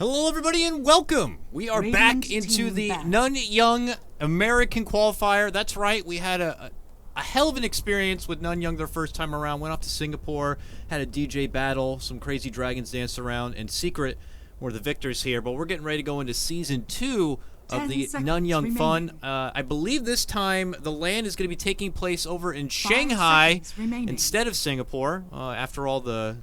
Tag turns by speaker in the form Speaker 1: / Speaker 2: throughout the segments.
Speaker 1: Hello, everybody, and welcome. We are back into the Nanyang American qualifier. That's right. We had a hell of an experience with Nanyang their first time around. Went off to Singapore, had a DJ battle, some crazy dragons danced around, and Secret were the victors here. But we're getting ready to go into Season 2 of the Nanyang Fun. I believe this time the LAN is going to be taking place over in Shanghai instead of Singapore. After all, the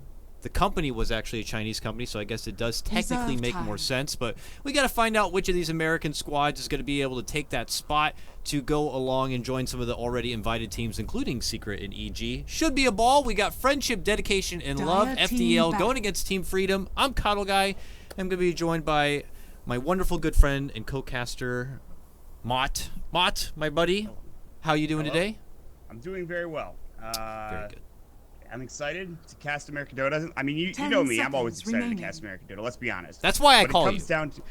Speaker 1: company was actually a Chinese company, so I guess it does technically make more sense. But we got to find out which of these American squads is going to be able to take that spot to go along and join some of the already invited teams, including Secret and EG. Should be a ball. We got Friendship, Dedication, and Love, FDL, going against Team Freedom. I'm KotLGuy. I'm going to be joined by my wonderful good friend and co-caster, Maut. Maut, my buddy, how you doing today?
Speaker 2: I'm doing very well.
Speaker 1: Very good.
Speaker 2: I'm excited to cast American Dota. I mean, you know me. I'm always excited to cast American Dota. Let's be honest.
Speaker 1: That's why I call you.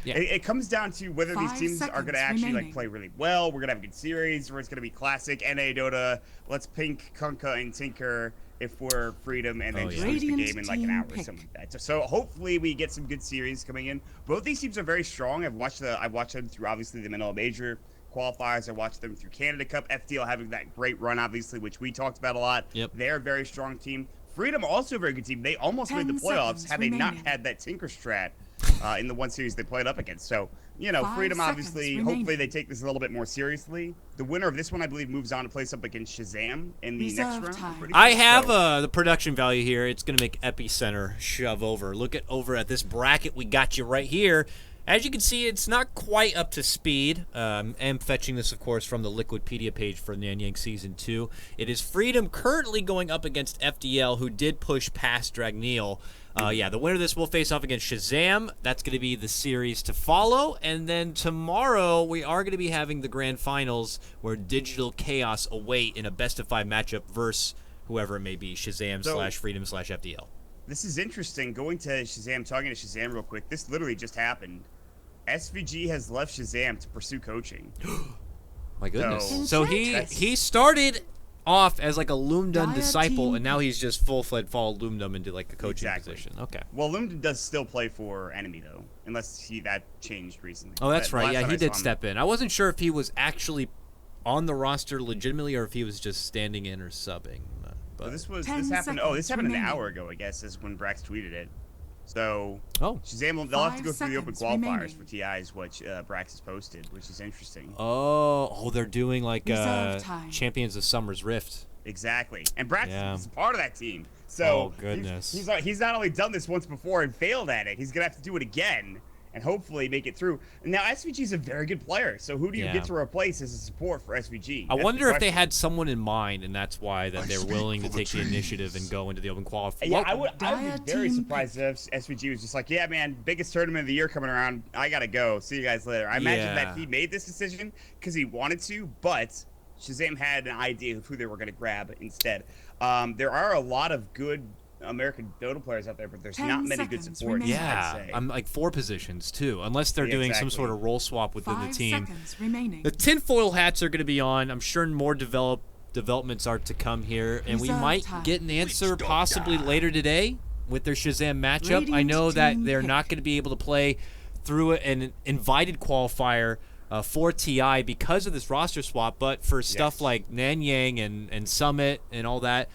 Speaker 2: It comes down to whether these teams are going to actually play really well. We're going to have a good series, or it's going to be classic NA Dota. Let's pink, Kunkka, and Tinker if we're Freedom, and then just lose the game in like an hour or something like that. So hopefully we get some good series coming in. Both these teams are very strong. I've watched them through obviously the Manila Major qualifiers. I watched them through Canada Cup. FDL having that great run, obviously, which we talked about a lot.
Speaker 1: Yep.
Speaker 2: They're a very strong team. Freedom also a very good team. They almost made the playoffs had they not had that Tinker strat in the one series they played up against. So, you know, Freedom obviously, hopefully they take this a little bit more seriously. The winner of this one, I believe, moves on to place up against Shazam in the next round.
Speaker 1: I have the production value here. It's going to make Epicenter shove over. Look over at this bracket. We got you right here. As you can see, it's not quite up to speed. I'm fetching this, of course, from the Liquipedia page for Nanyang Season 2. It is Freedom currently going up against FDL, who did push past Dragneel. Yeah, the winner of this will face off against Shazam. That's going to be the series to follow. And then tomorrow, we are going to be having the grand finals where Digital Chaos await in a best-of-5 matchup versus whoever it may be, Shazam / Freedom / FDL.
Speaker 2: This is interesting. Going to Shazam, talking to Shazam real quick. This literally just happened. SVG has left Shazam to pursue coaching.
Speaker 1: My goodness. So he started off as like a Loomdun disciple, and now he's just full-fledged followed Loomdun into like a coaching position. Okay.
Speaker 2: Well, Loomdun does still play for Enemy, though, unless that changed recently.
Speaker 1: Oh, that's right. Yeah, he did step in. I wasn't sure if he was actually on the roster legitimately or if he was just standing in or subbing.
Speaker 2: But this happened. Oh, this happened an hour ago, I guess, is when Brax tweeted it. So, Shazam, they'll have to go through the open qualifiers for TIs, which Brax has posted, which is interesting.
Speaker 1: Oh, they're doing like Champions of Summer's Rift.
Speaker 2: Exactly, and Brax is part of that team. So,
Speaker 1: oh goodness,
Speaker 2: he's not only done this once before and failed at it, he's gonna have to do it again and hopefully make it through. Now, SVG is a very good player, so who do you get to replace as a support for SVG?
Speaker 1: I wonder if they had someone in mind, and that's why they're willing to take the initiative and go into the open qualifier.
Speaker 2: Yeah, I would be very surprised if SVG was just like, yeah, man, biggest tournament of the year coming around. I got to go. See you guys later. I imagine that he made this decision because he wanted to, but Shazam had an idea of who they were going to grab instead. There are a lot of good American Dota players out there, but there's not many good supports.
Speaker 1: Yeah,
Speaker 2: I'd say.
Speaker 1: I'm like 4 positions too, unless they're doing some sort of role swap within the team. The tinfoil hats are going to be on. I'm sure more developments are to come here, and we might get an answer possibly later today with their Shazam matchup. I know that they're not going to be able to play through an invited qualifier for TI because of this roster swap, but for stuff like Nanyang and Summit and all that,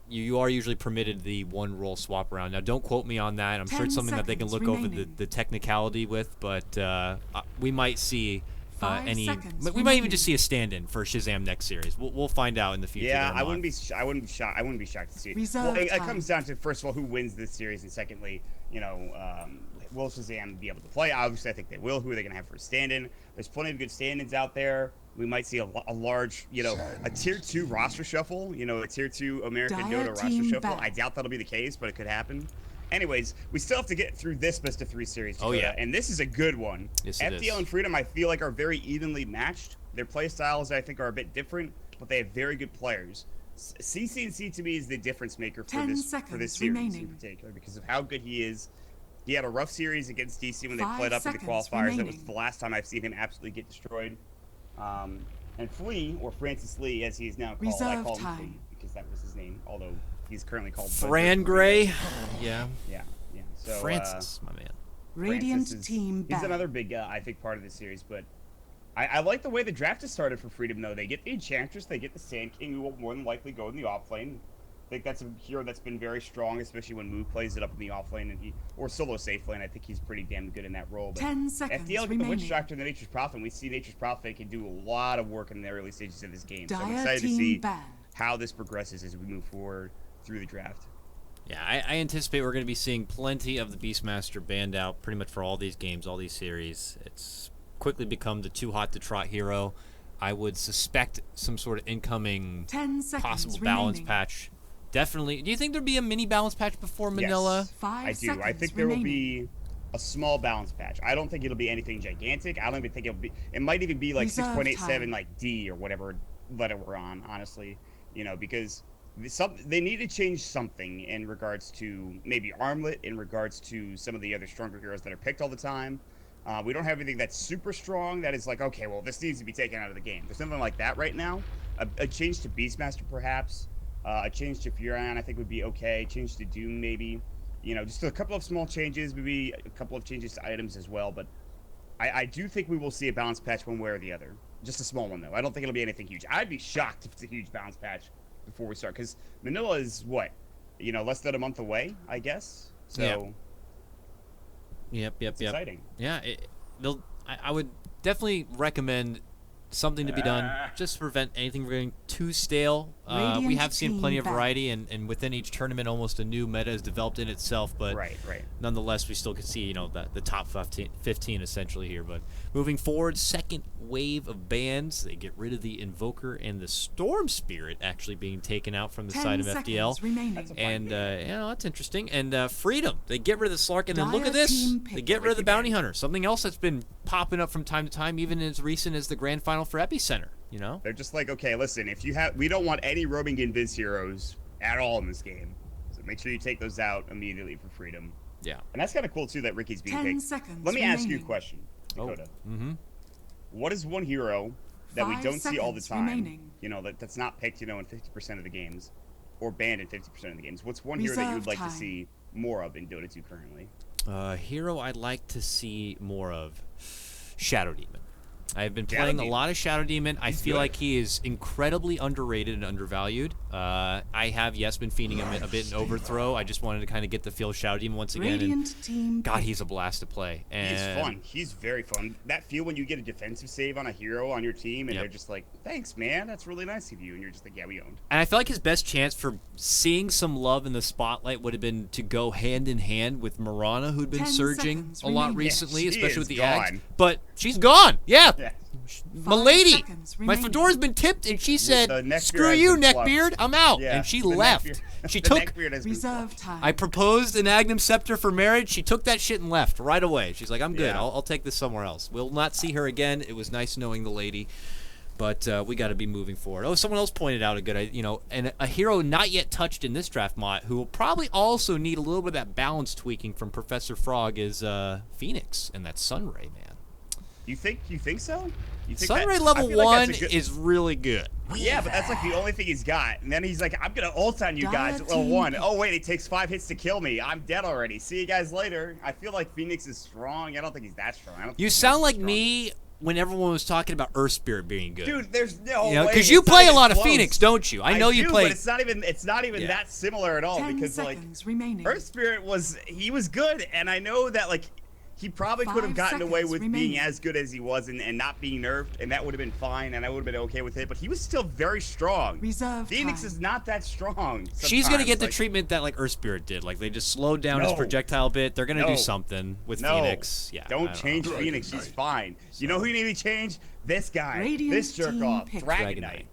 Speaker 1: you are usually permitted the one role swap around. Now, don't quote me on that. I'm sure it's something that they can look over the technicality with, but we might see we might even just see a stand-in for Shazam next series. We'll find out in the future.
Speaker 2: Yeah, I wouldn't be shocked to see it. Well, it comes down to, first of all, who wins this series, and secondly, you know, will Shazam be able to play? Obviously, I think they will. Who are they going to have for a stand-in? There's plenty of good stand-ins out there. We might see a large, you know, a tier 2 roster shuffle, you know, a tier 2 American Dota roster shuffle. I doubt that'll be the case, but it could happen. Anyways, we still have to get through this best of 3 series. And this is a good one.
Speaker 1: Yes,
Speaker 2: FDL and Freedom, I feel like, are very evenly matched. Their play styles, I think, are a bit different, but they have very good players. CC to me is the difference maker for this series in particular because of how good he is. He had a rough series against DC when they played up in the qualifiers. That was the last time I've seen him absolutely get destroyed. And Flea, or Francis Lee, as he is now called, I call him Flea because that was his name, although he's currently called
Speaker 1: Fran Gray. Yeah.
Speaker 2: So,
Speaker 1: Francis, my man.
Speaker 2: Radiant he's another big, I think, part of the series. But I like the way the draft has started for Freedom, though. They get the Enchantress, they get the Sand King, who will more than likely go in the off lane. I think that's a hero that's been very strong, especially when Moo plays it up in the off lane or solo safe lane. I think he's pretty damn good in that role. But
Speaker 3: 10 seconds
Speaker 2: FDL
Speaker 3: remaining.
Speaker 2: the Witch Doctor and the Nature's Prophet, and we see Nature's Prophet can do a lot of work in the early stages of this game. So I'm excited to see how this progresses as we move forward through the draft.
Speaker 1: Yeah, I anticipate we're going to be seeing plenty of the Beastmaster banned out pretty much for all these games, all these series. It's quickly become the too hot to trot hero. I would suspect some sort of incoming possible balance patch. Definitely. Do you think there'd be a mini balance patch before Manila?
Speaker 2: Yes, I do. I think there will be a small balance patch. I don't think it'll be anything gigantic. I don't even think it'll be. It might even be like 6.87, like D or whatever letter we're on. Honestly, because they need to change something in regards to maybe Armlet, in regards to some of the other stronger heroes that are picked all the time. We don't have anything that's super strong that is like, okay, well, this needs to be taken out of the game. There's something like that right now. A change to Beastmaster, perhaps. A change to Furion, I think, would be okay. Change to Doom, maybe. Just a couple of small changes, maybe a couple of changes to items as well. But I do think we will see a balance patch one way or the other. Just a small one, though. I don't think it'll be anything huge. I'd be shocked if it's a huge balance patch before we start. Because Manila is, what? Less than a month away, I guess? So...
Speaker 1: Yep.
Speaker 2: Exciting.
Speaker 1: Yeah, I would definitely recommend something to be done just to prevent anything from getting too stale. We have seen plenty of variety, and within each tournament, almost a new meta is developed in itself. But
Speaker 2: right.
Speaker 1: Nonetheless, we still can see the top 15 essentially here. But moving forward, second wave of bans, they get rid of the Invoker and the Storm Spirit actually being taken out from the side of FDL. And that's interesting. And Freedom, they get rid of the Slark, and then look at this, they get rid of the Bounty Hunter. Something else that's been popping up from time to time, even as recent as the Grand Final for Epicenter.
Speaker 2: They're just like, okay, listen, we don't want any roaming invis heroes at all in this game, so make sure you take those out immediately for Freedom.
Speaker 1: Yeah,
Speaker 2: and that's kind of cool too that Ricky's being picked. Let me ask you a question, Dakota. What is one hero that we don't see all the time? That's not picked, in 50% of the games, or banned in 50% of the games. What's one hero that you would like to see more of in Dota 2 currently?
Speaker 1: Hero I'd like to see more of, Shadow Demon. I've been playing a lot of Shadow Demon. I feel like he is incredibly underrated and undervalued. I have, been feeding him a bit in Overthrow. I just wanted to kind of get the feel of Shadow Demon once again. And God, he's a blast to play. And
Speaker 2: he's fun. He's very fun. That feel when you get a defensive save on a hero on your team, and they're just like, thanks, man. That's really nice of you. And you're just like, yeah, we owned.
Speaker 1: And I feel like his best chance for seeing some love in the spotlight would have been to go hand in hand with Mirana, who'd been surging a lot recently, especially with the Ags. But she's gone. Yeah. My lady, my fedora's been tipped, and she said, "Screw you, Neckbeard, I'm out." And she left. She took
Speaker 3: reserve time.
Speaker 1: I proposed an Agnum Scepter for marriage. She took that shit and left right away. She's like, "I'm good. I'll take this somewhere else." We'll not see her again. It was nice knowing the lady, but we got to be moving forward. Oh, someone else pointed out a good, and a hero not yet touched in this draft, Mott, who will probably also need a little bit of that balance tweaking from Professor Frog is Phoenix and that Sunray, man.
Speaker 2: You think so?
Speaker 1: Sunray level 1 is really good.
Speaker 2: Yeah, but that's like the only thing he's got. And then he's like, I'm going to ult on you guys at level 1. Oh, wait, it takes 5 hits to kill me. I'm dead already. See you guys later. I feel like Phoenix is strong. I don't think he's that strong.
Speaker 1: You sound like me when everyone was talking about Earth Spirit being good.
Speaker 2: Dude, there's no way.
Speaker 1: Because you play a lot of Phoenix, don't you? I know you play.
Speaker 2: But it's not even that similar at all. Because, like, Earth Spirit was good. And I know that, like, he probably could have gotten away with being as good as he was and not being nerfed, and that would have been fine, and I would have been okay with it. But he was still very strong. Phoenix is not that strong.
Speaker 1: She's going to get the treatment that, like, Earth Spirit did. Like, they just slowed down his projectile bit. They're going to do something with Phoenix. Yeah,
Speaker 2: don't change Phoenix. She's fine. You know who you need to change? This guy. This jerk-off. Dragonite.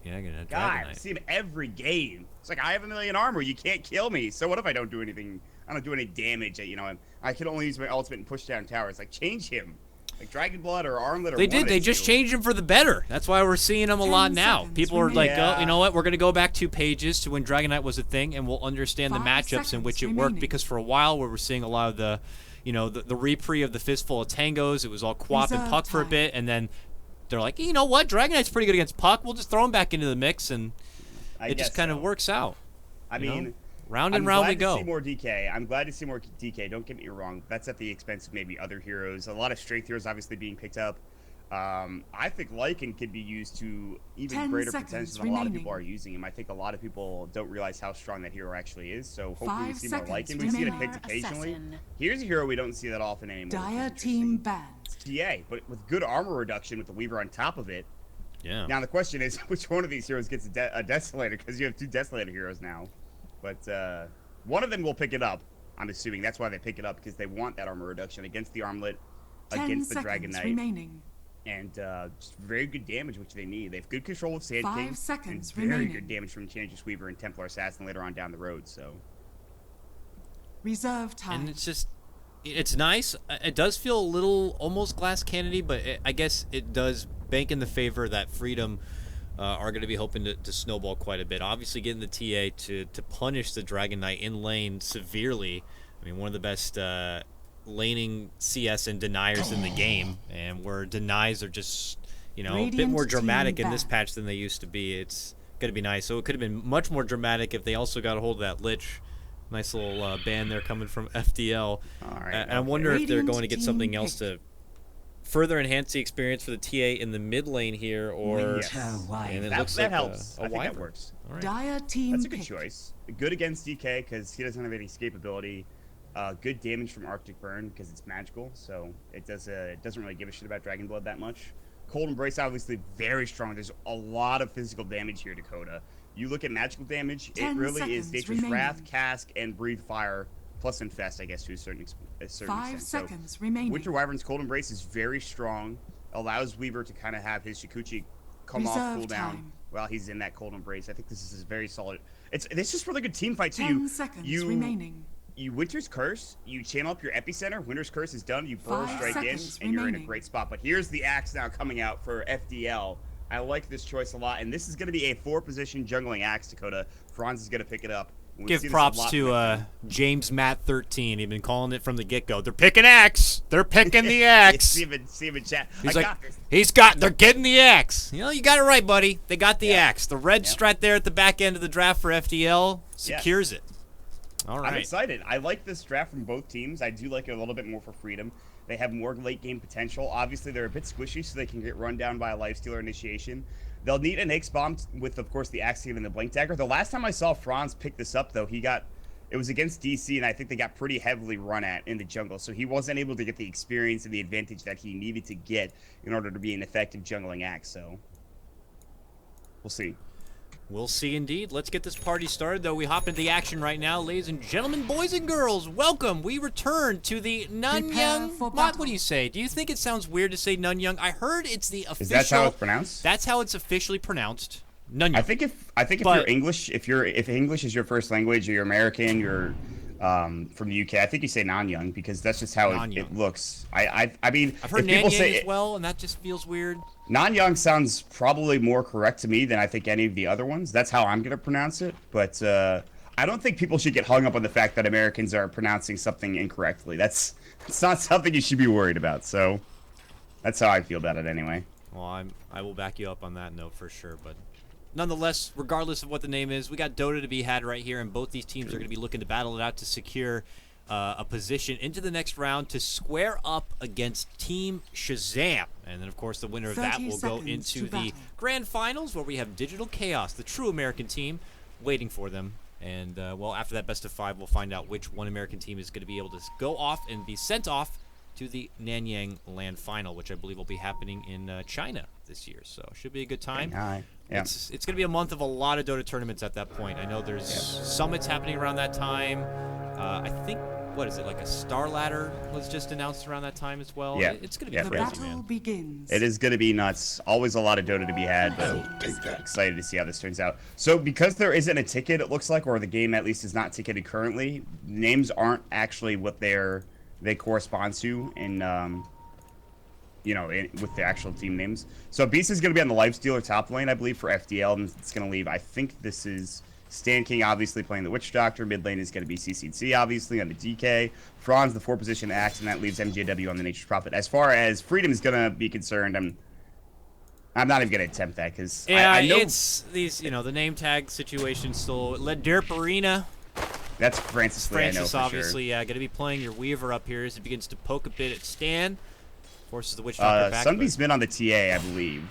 Speaker 2: God, I see him every game. It's like, I have 1 million armor. You can't kill me. So what if I don't do anything? I don't do any damage. I can only use my ultimate and push down towers. Like, change him. Like Dragon Blood or Armlet or
Speaker 1: They did. They just changed him for the better. That's why we're seeing him a lot now. People are like, oh, you know what? We're going to go back 2 pages to when Dragonite was a thing, and we'll understand the matchups in which it worked. Because for a while, we were seeing a lot of the, the repre of the Fistful of Tangos. It was all Quap and Puck for a bit, and then they're like, you know what? Dragonite's pretty good against Puck. We'll just throw him back into the mix, and it just kind of works out.
Speaker 2: I mean,
Speaker 1: Round and round we go.
Speaker 2: I'm glad to see more DK. I'm glad to see more DK. Don't get me wrong. That's at the expense of maybe other heroes. A lot of strength heroes obviously being picked up. I think Lycan could be used to even greater potential than a lot of people are using him. I think a lot of people don't realize how strong that hero actually is. So hopefully we see more Lycan. We see it picked occasionally. Here's a hero we don't see that often anymore.
Speaker 3: Dire team banned.
Speaker 2: TA, but with good armor reduction with the Weaver on top of it.
Speaker 1: Yeah.
Speaker 2: Now the question is, which one of these heroes gets a Desolator? Because you have 2 Desolator heroes now. But one of them will pick it up. I'm assuming that's why they pick it up, because they want that armor reduction against the Armlet, against the Dragon Knight.
Speaker 3: Remaining.
Speaker 2: And just very good damage, which they need. They have good control with Sand King.
Speaker 3: 5 seconds
Speaker 2: and very
Speaker 3: remaining.
Speaker 2: good damage from Enchantress Weaver and Templar Assassin later on down the road. So
Speaker 3: reserve time.
Speaker 1: And it's nice. It does feel a little almost glass cannony, but I guess it does bank in the favor that Freedom are going to be hoping to snowball quite a bit. Obviously, getting the TA to punish the Dragon Knight in lane severely. I mean, one of the best laning CS and deniers in the game, and where denies are just, a bit more dramatic in this patch than they used to be. It's going to be nice. So it could have been much more dramatic if they also got a hold of that Lich. Nice little band there coming from FDL.
Speaker 2: All right,
Speaker 1: and I wonder if they're going to get something else to further enhance the experience for the TA in the mid lane here, or and it looks like
Speaker 2: helps.
Speaker 1: I think
Speaker 2: that works.
Speaker 1: All right.
Speaker 3: Dire team.
Speaker 2: That's a good choice. Good against DK because he doesn't have any escapability. Good damage from Arctic Burn because it's magical, so it doesn't really give a shit about Dragon Blood that much. Cold Embrace obviously very strong. There's a lot of physical damage here, Dakota. You look at magical damage, it really is Nature's Wrath, Cask, and Breathe Fire, plus Infest, I guess, to a certain extent.
Speaker 3: 5 seconds
Speaker 2: so,
Speaker 3: remaining.
Speaker 2: Winter Wyvern's Cold Embrace is very strong, allows Weaver to kind of have his Shikuchi come off cooldown while he's in that Cold Embrace. I think this is very solid. This is really good team fight, too.
Speaker 3: 10 seconds remaining.
Speaker 2: You Winter's Curse, you channel up your Epicenter, Winter's Curse is done, you burrow strike in, and you're in a great spot. But here's the Axe now coming out for FDL. I like this choice a lot, and this is going to be a 4-position jungling Axe, Dakota. Franz is going to pick it up.
Speaker 1: Give props to James Matt 13. He's been calling it from the get-go. They're picking Axe. They're picking the Axe.
Speaker 2: see him in chat.
Speaker 1: They're getting the Axe. You got it right, buddy. They got the Axe. The red strat there at the back end of the draft for FDL secures it. All right.
Speaker 2: I'm excited. I like this draft from both teams. I do like it a little bit more for Freedom. They have more late game potential. Obviously, they're a bit squishy, so they can get run down by a Lifestealer initiation. They'll need an X bomb with, of course, the Axiom and the Blink Dagger. The last time I saw Franz pick this up, though, it was against DC, and I think they got pretty heavily run at in the jungle, so he wasn't able to get the experience and the advantage that he needed to get in order to be an effective jungling Axe. So we'll see.
Speaker 1: We'll see indeed. Let's get this party started, though. We hop into the action right now. Ladies and gentlemen, boys and girls, welcome. We return to the Nanyang. What do you say? Do you think it sounds weird to say Nanyang? I heard it's the official.
Speaker 2: Is that how it's pronounced?
Speaker 1: That's how it's officially pronounced. Nanyang.
Speaker 2: I think if you're English, if English is your first language, or you're American, you're from the UK, I think you say Nanyang because that's just how it looks. I mean,
Speaker 1: I've heard Nanyang as well, and that just feels weird.
Speaker 2: Nanyang sounds probably more correct to me than I think any of the other ones. That's how I'm going to pronounce it. But I don't think people should get hung up on the fact that Americans are pronouncing something incorrectly. It's not something you should be worried about. So that's how I feel about it anyway.
Speaker 1: Well, I will back you up on that note for sure. But nonetheless, regardless of what the name is, we got Dota to be had right here, and both these teams are going to be looking to battle it out to secure a position into the next round to square up against Team Shazam. And then, of course, the winner of that will go into the grand finals where we have Digital Chaos, the true American team, waiting for them. And, well, after that best of 5, we'll find out which one American team is going to be able to go off and be sent off to the Nanyang Land Final, which I believe will be happening in China this year. So it should be a good time.
Speaker 2: Yeah.
Speaker 1: It's going to be a month of a lot of Dota tournaments at that point. I know there's summits happening around that time. I think, what is it, like a Star Ladder was just announced around that time as well.
Speaker 2: Yeah.
Speaker 1: It's going to be crazy, man.
Speaker 3: Begins.
Speaker 2: It is going to be nuts. Always a lot of Dota to be had, but excited to see how this turns out. So because there isn't a ticket, it looks like, or the game at least is not ticketed currently, names aren't actually what they correspond to in with the actual team names. So Beast is going to be on the Lifestealer top lane, I believe, for FDL, and it's going to leave. I think this is Stan King, obviously, playing the Witch Doctor. Mid lane is going to be CCC, obviously, on the DK. Franz, the 4-position Axe, and that leaves MJW on the Nature's Prophet. As far as Freedom is going to be concerned, I'm not even going to attempt that, because I know
Speaker 1: it's these, the name tag situation still. Let Derp Arena
Speaker 2: That's Francis Lee, I know
Speaker 1: Francis,
Speaker 2: for
Speaker 1: obviously,
Speaker 2: sure.
Speaker 1: yeah, going to be playing your Weaver up here as he begins to poke a bit at Stan. Forces the Witch Doctor back.
Speaker 2: Sunbee's been on the TA, I believe.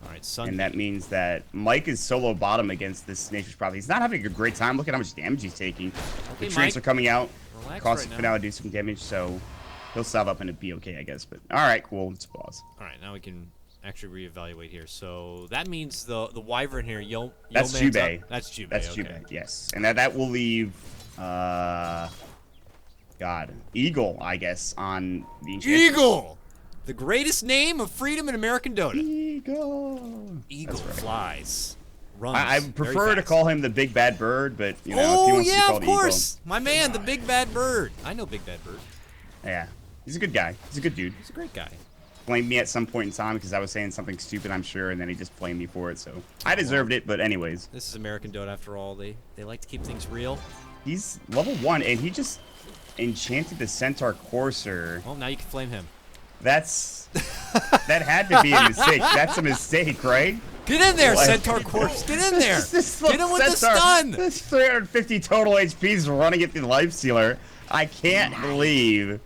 Speaker 1: All right, Sunbee.
Speaker 2: And that means that Mike is solo bottom against this Nature's Prophet. He's not having a great time. Look at how much damage he's taking.
Speaker 1: Okay,
Speaker 2: The transfer coming out.
Speaker 1: Relax
Speaker 2: Caustic
Speaker 1: right
Speaker 2: Finale do some damage, so he'll salve up and it'll be okay, I guess. But all right, cool. Let's pause.
Speaker 1: All right, now we can actually reevaluate here. So that means the Wyvern here,
Speaker 2: That's
Speaker 1: Yeoman's
Speaker 2: Jubei.
Speaker 1: up. That's Jubei.
Speaker 2: That's
Speaker 1: okay.
Speaker 2: Jubei, yes. And that will leave, Eagle, I guess, on the Enchantress.
Speaker 1: Eagle! The greatest name of freedom in American Dota.
Speaker 2: Eagle.
Speaker 1: Eagle
Speaker 2: That's right.
Speaker 1: flies. Runs
Speaker 2: I
Speaker 1: very
Speaker 2: prefer to
Speaker 1: fast.
Speaker 2: call him the Big Bad Bird, but, you know, if he
Speaker 1: Oh,
Speaker 2: wants to be
Speaker 1: yeah,
Speaker 2: called
Speaker 1: of course. My man, the Big Bad Bird. I know Big Bad Bird.
Speaker 2: Eagle. Yeah. He's a good guy. He's a good dude.
Speaker 1: He's a great guy.
Speaker 2: Blamed me at some point in time because I was saying something stupid, I'm sure, and then he just blamed me for it, so I deserved it, but anyways.
Speaker 1: This is American Dota after all. They like to keep things real.
Speaker 2: He's level 1, and he just enchanted the Centaur Courser.
Speaker 1: Well, now you can flame him.
Speaker 2: That had to be a mistake. That's a mistake, right?
Speaker 1: Get in there,
Speaker 2: What?
Speaker 1: Centaur Corpse. Get in there.
Speaker 2: This
Speaker 1: Get him with the stun.
Speaker 2: This 350 total HP is running at the Life Stealer. I can't believe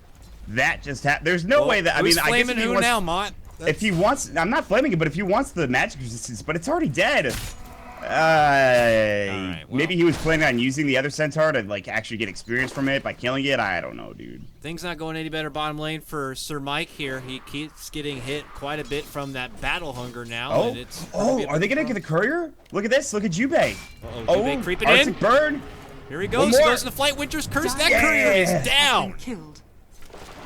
Speaker 2: that just happened. There's no way that, I
Speaker 1: Who's
Speaker 2: mean, I guess
Speaker 1: flaming
Speaker 2: if he
Speaker 1: who
Speaker 2: wants,
Speaker 1: now, Mott?
Speaker 2: if he wants, I'm not flaming it, but if he wants the magic resistance, but it's already dead.
Speaker 1: well.
Speaker 2: Maybe he was planning on using the other Centaur to, like, actually get experience from it by killing it. I don't know, dude.
Speaker 1: Things not going any better bottom lane for Sir Mike here. He keeps getting hit quite a bit from that battle hunger now. And it's
Speaker 2: Are they gonna get the courier? Look at this. Look at Jubei.
Speaker 1: Jubei creeping in.
Speaker 2: Arctic Bird.
Speaker 1: Here he goes.
Speaker 2: One
Speaker 1: He
Speaker 2: more.
Speaker 1: goes to the Flight Winter's Curse. That
Speaker 2: Yeah.
Speaker 1: courier is down.
Speaker 3: Killed.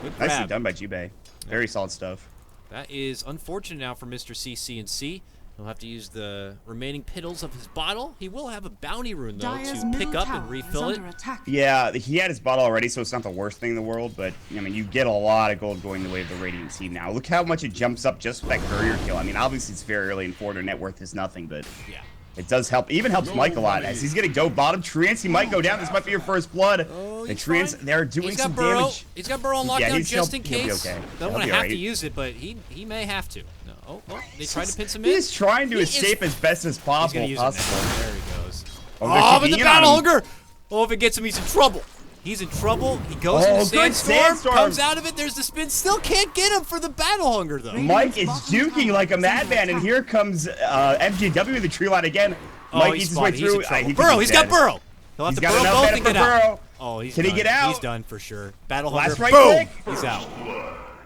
Speaker 1: Good
Speaker 2: Nicely
Speaker 1: grab.
Speaker 2: done by Jubei. Very solid stuff.
Speaker 1: That is unfortunate now for Mr. CC&C. He'll have to use the remaining piddles of his bottle. He will have a bounty rune, though,
Speaker 3: Dire's
Speaker 1: to pick
Speaker 3: middle
Speaker 1: up
Speaker 3: tower
Speaker 1: and
Speaker 3: is
Speaker 1: refill it.
Speaker 3: under attack.
Speaker 2: Yeah, he had his bottle already, so it's not the worst thing in the world, but, I mean, you get a lot of gold going the way of the Radiant team now. Look how much it jumps up just with that courier kill. I mean, obviously it's very early in forward, net worth is nothing, but
Speaker 1: Yeah.
Speaker 2: it does help. Even helps Mike a lot. As he's getting dope bottom, Trance, he might go down. This might be your first blood.
Speaker 1: Oh,
Speaker 2: And
Speaker 1: he's
Speaker 2: Trance,
Speaker 1: fine.
Speaker 2: they're doing
Speaker 1: He's got
Speaker 2: some
Speaker 1: Burrow.
Speaker 2: damage.
Speaker 1: He's got Burrow on
Speaker 2: Yeah,
Speaker 1: lockdown
Speaker 2: he's-
Speaker 1: just in
Speaker 2: he'll be
Speaker 1: case.
Speaker 2: okay.
Speaker 1: Don't
Speaker 2: He'll
Speaker 1: want
Speaker 2: be
Speaker 1: to have
Speaker 2: alright.
Speaker 1: to use it, but he may have to. No. Oh, they tried to pin some
Speaker 2: He
Speaker 1: in.
Speaker 2: is trying to
Speaker 1: He
Speaker 2: escape as best as
Speaker 1: He's
Speaker 2: possible.
Speaker 1: gonna use it now. There he goes.
Speaker 2: Oh, they're
Speaker 1: Oh, but the
Speaker 2: keeping in
Speaker 1: battle
Speaker 2: on him.
Speaker 1: hunger! Oh, if it gets him, he's in trouble. He's in trouble. He goes
Speaker 2: Oh,
Speaker 1: in the
Speaker 2: good
Speaker 1: sandstorm,
Speaker 2: sandstorm.
Speaker 1: comes out of it. There's the spin. Still can't get him for the battle hunger, though.
Speaker 2: Mike is juking like a madman, and here comes MJW with the tree line again.
Speaker 1: Oh,
Speaker 2: Mike
Speaker 1: he's
Speaker 2: eats his way
Speaker 1: spotted. He's in
Speaker 2: through.
Speaker 1: trouble.
Speaker 2: He could
Speaker 1: Burrow,
Speaker 2: be
Speaker 1: he's got
Speaker 2: dead.
Speaker 1: Burrow. He'll have
Speaker 2: He's
Speaker 1: to
Speaker 2: got
Speaker 1: Burrow
Speaker 2: enough
Speaker 1: both
Speaker 2: mana
Speaker 1: and
Speaker 2: for
Speaker 1: get out.
Speaker 2: Burrow.
Speaker 1: Oh, he's
Speaker 2: Can he
Speaker 1: done.
Speaker 2: get out?
Speaker 1: He's done for sure. Battle
Speaker 2: Last
Speaker 1: hunger.
Speaker 2: right
Speaker 1: Boom!
Speaker 2: click.
Speaker 1: He's out.